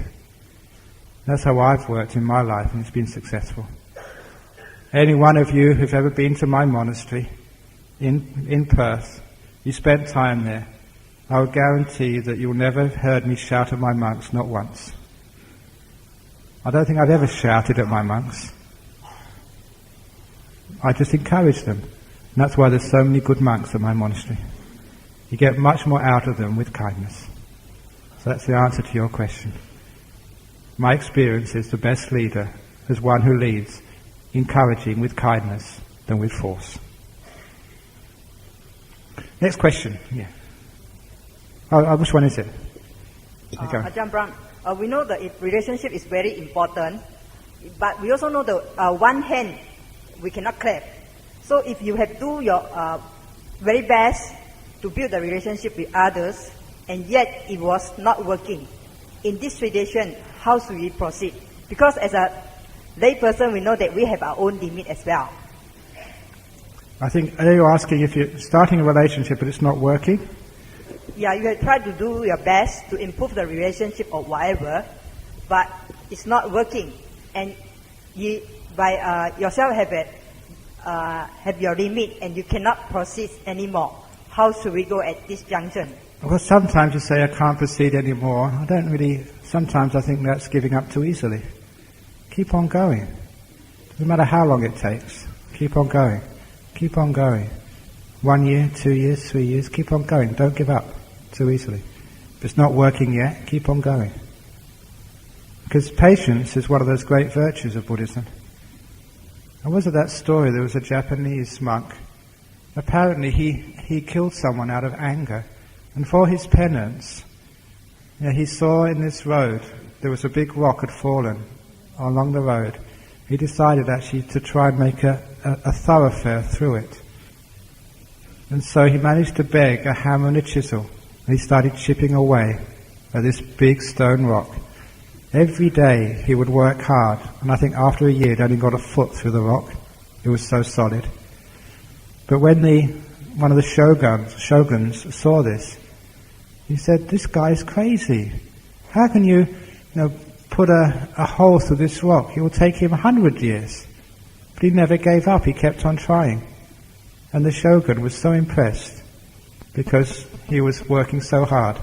That's how I've worked in my life, and it's been successful. Any one of you who've ever been to my monastery in Perth, you spent time there, I will guarantee that you'll never have heard me shout at my monks, not once. I don't think I've ever shouted at my monks. I just encourage them. And that's why there's so many good monks at my monastery. You get much more out of them with kindness. So that's the answer to your question. My experience is the best leader is one who leads, encouraging with kindness than with force. Next question. Yeah. Which one is it? Ajahn Brahm, we know that relationship is very important, but we also know that one hand we cannot clap. So if you have do your very best to build the relationship with others, and yet it was not working, in this tradition, how should we proceed? Because as a lay person, we know that we have our own limit as well. I think, are you asking if you're starting a relationship but it's not working? Yeah, you have tried to do your best to improve the relationship or whatever, but it's not working, and you by yourself have your limit, and you cannot proceed anymore. How should we go at this junction? Well, sometimes you say, I can't proceed anymore. Sometimes I think that's giving up too easily. Keep on going. Doesn't matter how long it takes. Keep on going. Keep on going. 1 year, 2 years, 3 years, keep on going. Don't give up too easily. If it's not working yet, keep on going. Because patience is one of those great virtues of Buddhism. And was it that story? There was a Japanese monk. Apparently he killed someone out of anger. And for his penance, he saw in this road, there was a big rock had fallen along the road. He decided actually to try and make a thoroughfare through it. And so he managed to beg a hammer and a chisel. And he started chipping away at this big stone rock. Every day he would work hard, and I think after a year he'd only got a foot through the rock. It was so solid. But when one of the shoguns saw this, he said, "This guy's crazy. How can you put a hole through this rock? It will take him 100 years. But he never gave up. He kept on trying. And the shogun was so impressed because he was working so hard.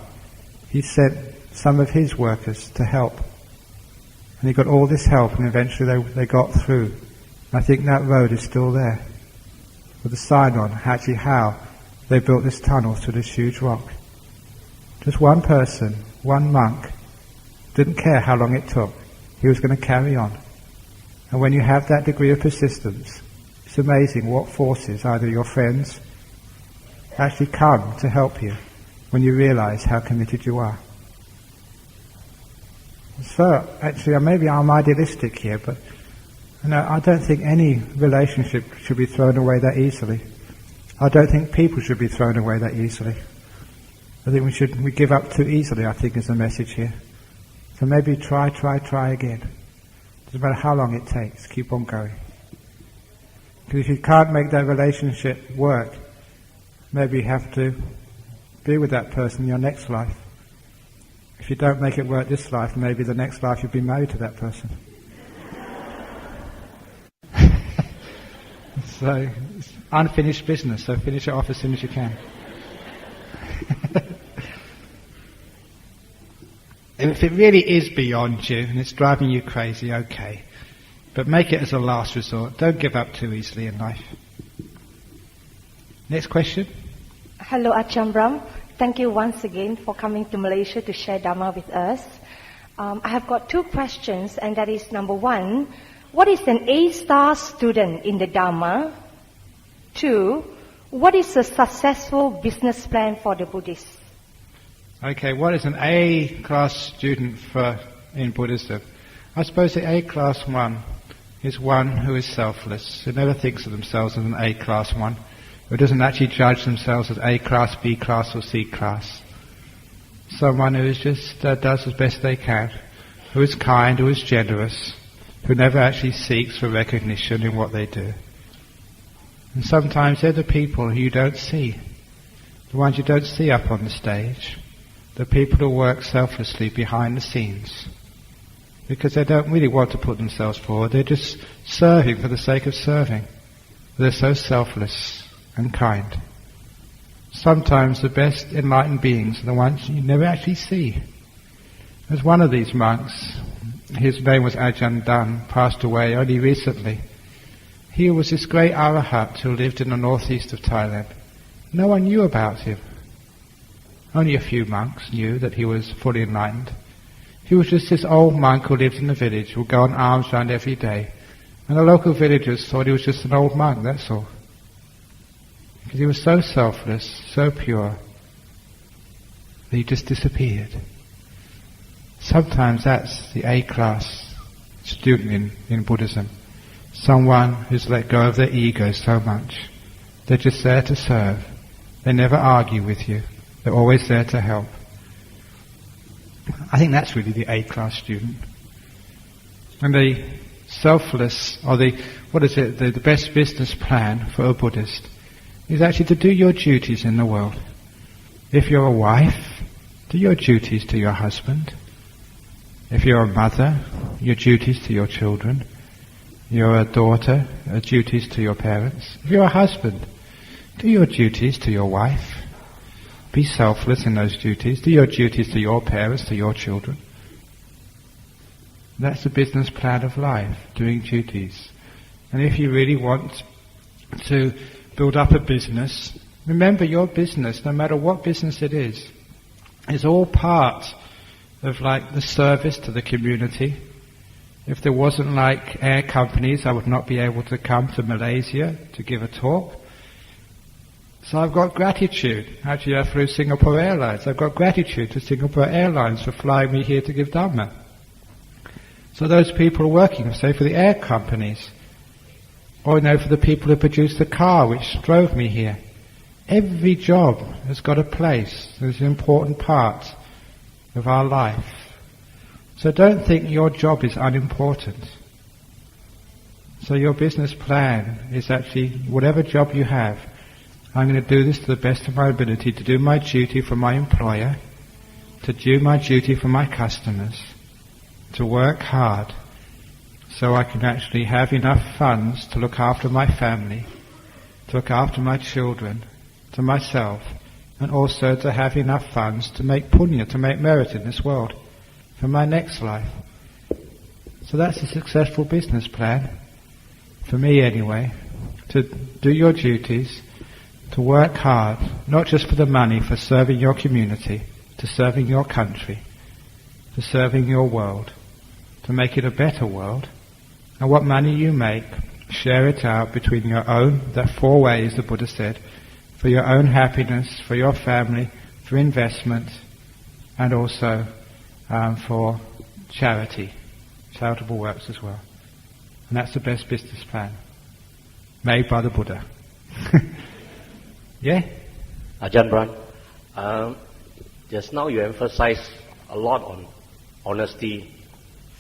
He sent some of his workers to help. And he got all this help, and eventually they got through. And I think that road is still there, with a sign on actually how they built this tunnel through this huge rock. Just one person, one monk, didn't care how long it took. He was going to carry on. And when you have that degree of persistence, it's amazing what forces, either your friends, actually come to help you when you realize how committed you are. So, actually, maybe I'm idealistic here, but I don't think any relationship should be thrown away that easily. I don't think people should be thrown away that easily. I think we give up too easily, I think, is the message here. So maybe try again. Doesn't matter how long it takes, keep on going. Because if you can't make that relationship work, maybe you have to be with that person in your next life. If you don't make it work this life, maybe the next life you'll be married to that person. So, it's unfinished business, so finish it off as soon as you can. If it really is beyond you and it's driving you crazy, okay. But make it as a last resort. Don't give up too easily in life. Next question. Hello, Ajahn Brahm. Thank you once again for coming to Malaysia to share Dharma with us. I have got 2 questions, and that is, number 1, what is an A-star student in the Dharma? 2, what is a successful business plan for the Buddhists? Okay, what is an A-class student in Buddhism? I suppose the A-class one is one who is selfless, who never thinks of themselves as an A-class one, who doesn't actually judge themselves as A-class, B-class or C-class. Someone who just does as best they can, who is kind, who is generous, who never actually seeks for recognition in what they do. And sometimes they're the people who you don't see, the ones you don't see up on the stage, the people who work selflessly behind the scenes, because they don't really want to put themselves forward, they're just serving for the sake of serving. They're so selfless and kind. Sometimes the best enlightened beings are the ones you never actually see. There's one of these monks, his name was Ajahn Brahm, passed away only recently. He was this great arahat who lived in the northeast of Thailand. No one knew about him. Only a few monks knew that he was fully enlightened. He was just this old monk who lived in the village, who would go on alms round every day. And the local villagers thought he was just an old monk, that's all. Because he was so selfless, so pure, that he just disappeared. Sometimes that's the A-class student in Buddhism. Someone who's let go of their ego so much. They're just there to serve. They never argue with you. They're always there to help. I think that's really the A-class student. And the selfless, or the best business plan for a Buddhist is actually to do your duties in the world. If you're a wife, do your duties to your husband. If you're a mother, your duties to your children. You're a daughter, duties to your parents. If you're a husband, do your duties to your wife. Be selfless in those duties. Do your duties to your parents, to your children. That's the business plan of life, doing duties. And if you really want to build up a business, remember your business, no matter what business it is all part of like the service to the community. If there wasn't like air companies, I would not be able to come to Malaysia to give a talk. So I've got gratitude. Actually, I flew Singapore Airlines. I've got gratitude to Singapore Airlines for flying me here to give Dhamma. So those people are working, say, for the air companies, or for the people who produced the car which drove me here. Every job has got a place. It's an important part of our life. So don't think your job is unimportant. So your business plan is actually, whatever job you have, I'm going to do this to the best of my ability, to do my duty for my employer, to do my duty for my customers, to work hard, so I can actually have enough funds to look after my family, to look after my children, to myself, and also to have enough funds to make punya, to make merit in this world, for my next life. So that's a successful business plan, for me anyway, to do your duties, to work hard, not just for the money, for serving your community, to serving your country, to serving your world, to make it a better world. And what money you make, share it out between your own, the 4 ways the Buddha said, for your own happiness, for your family, for investment, and also for charity, charitable works as well. And that's the best business plan, made by the Buddha. Yeah? Ajahn Brahm, just now you emphasized a lot on honesty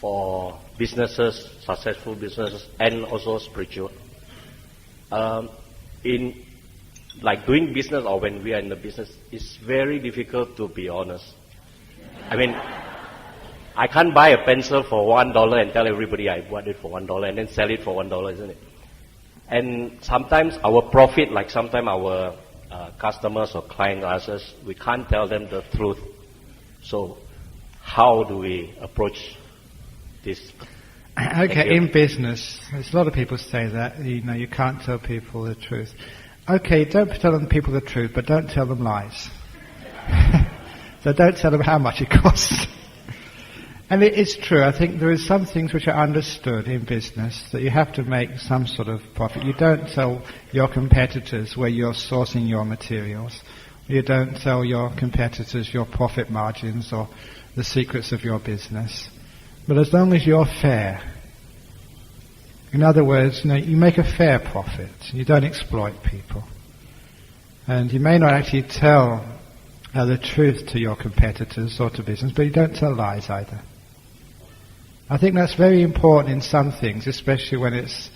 for businesses, successful businesses, and also spiritual. In like doing business, or when we are in the business, it's very difficult to be honest. I mean, I can't buy a pencil for $1 and tell everybody I bought it for $1 and then sell it for $1, isn't it? And sometimes our profit, like sometimes our customers or clients ask us, we can't tell them the truth. So how do we approach this? Okay, in business, there's a lot of people say that, you can't tell people the truth. Okay, don't tell people the truth, but don't tell them lies. So don't tell them how much it costs. And it's true, I think there is some things which are understood in business, that you have to make some sort of profit. You don't tell your competitors where you're sourcing your materials. You don't tell your competitors your profit margins or the secrets of your business. But as long as you're fair, in other words, you make a fair profit. You don't exploit people. And you may not actually tell the truth to your competitors or to business, but you don't tell lies either. I think that's very important in some things, especially when it's,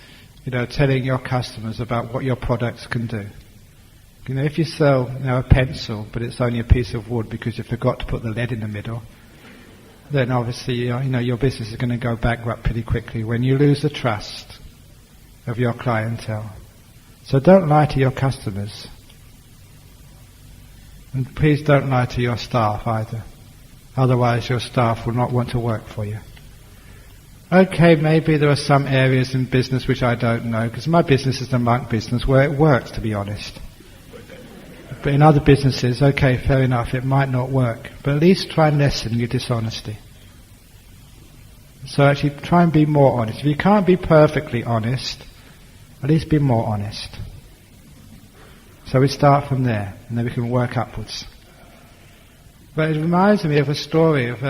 telling your customers about what your products can do. If you sell a pencil, but it's only a piece of wood because you forgot to put the lead in the middle, then obviously, your business is going to go bankrupt pretty quickly when you lose the trust of your clientele. So don't lie to your customers. And please don't lie to your staff either. Otherwise your staff will not want to work for you. Okay, maybe there are some areas in business which I don't know, because my business is the monk business where it works, to be honest. But in other businesses, okay, fair enough, it might not work. But at least try and lessen your dishonesty. So actually try and be more honest. If you can't be perfectly honest, at least be more honest. So we start from there, and then we can work upwards. But it reminds me of a story of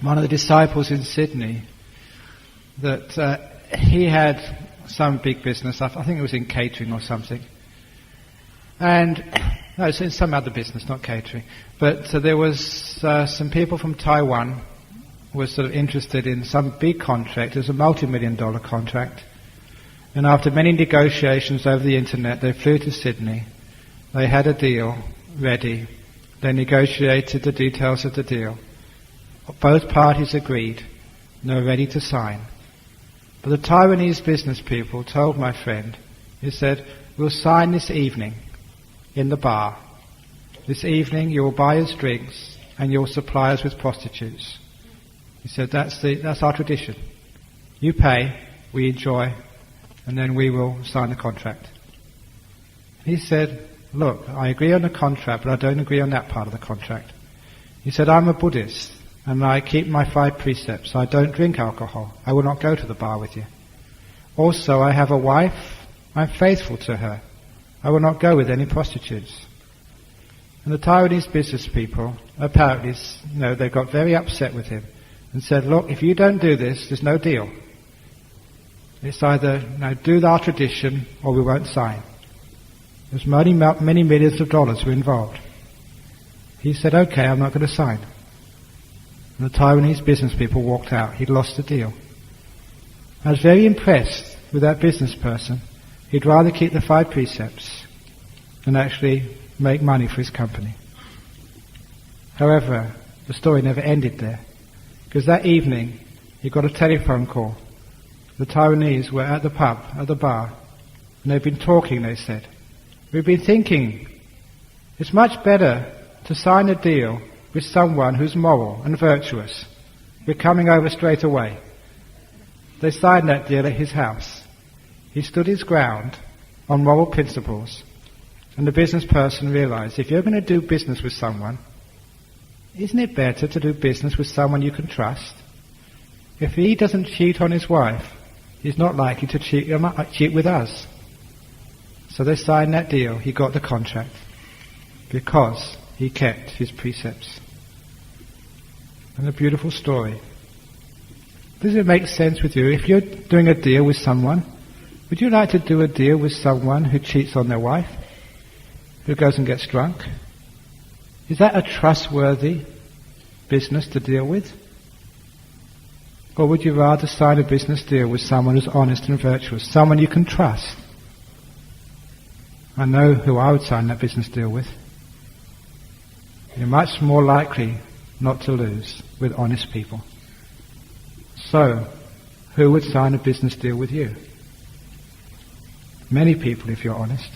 one of the disciples in Sydney, that he had some big business, I think it was in catering or something. And, no, it's in some other business, not catering. But there was some people from Taiwan were sort of interested in some big contract. It was a multi-million-dollar contract. And after many negotiations over the internet, they flew to Sydney. They had a deal ready. They negotiated the details of the deal. both parties agreed and they were ready to sign. But the Taiwanese business people told my friend, he said, we'll sign this evening in the bar. This evening you will buy us drinks and you will supply us with prostitutes. He said, that's our tradition. You pay, we enjoy, and then we will sign the contract. He said, look, I agree on the contract, but I don't agree on that part of the contract. He said, I'm a Buddhist, and I keep my 5 precepts. I don't drink alcohol. I will not go to the bar with you. Also, I have a wife. I'm faithful to her. I will not go with any prostitutes. And the Taiwanese business people, apparently, they got very upset with him and said, look, if you don't do this, there's no deal. It's either do our tradition or we won't sign. There's many millions of dollars were involved. He said, okay, I'm not going to sign. And the Taiwanese business people walked out. He'd lost the deal. I was very impressed with that business person. He'd rather keep the 5 precepts than actually make money for his company. However, the story never ended there, because that evening he got a telephone call. The Taiwanese were at the pub, at the bar, and they'd been talking, they said. We've been thinking, it's much better to sign a deal with someone who's moral and virtuous. We're coming over straight away. They signed that deal at his house. He stood his ground on moral principles, and the business person realized, if you're going to do business with someone, isn't it better to do business with someone you can trust? If he doesn't cheat on his wife, he's not likely to cheat with us. So they signed that deal. He got the contract because he kept his precepts. And a beautiful story. Does it make sense with you? If you're doing a deal with someone, would you like to do a deal with someone who cheats on their wife? Who goes and gets drunk? Is that a trustworthy business to deal with? Or would you rather sign a business deal with someone who's honest and virtuous, someone you can trust? I know who I would sign that business deal with. You're much more likely not to lose with honest people. So, who would sign a business deal with you? Many people, if you're honest.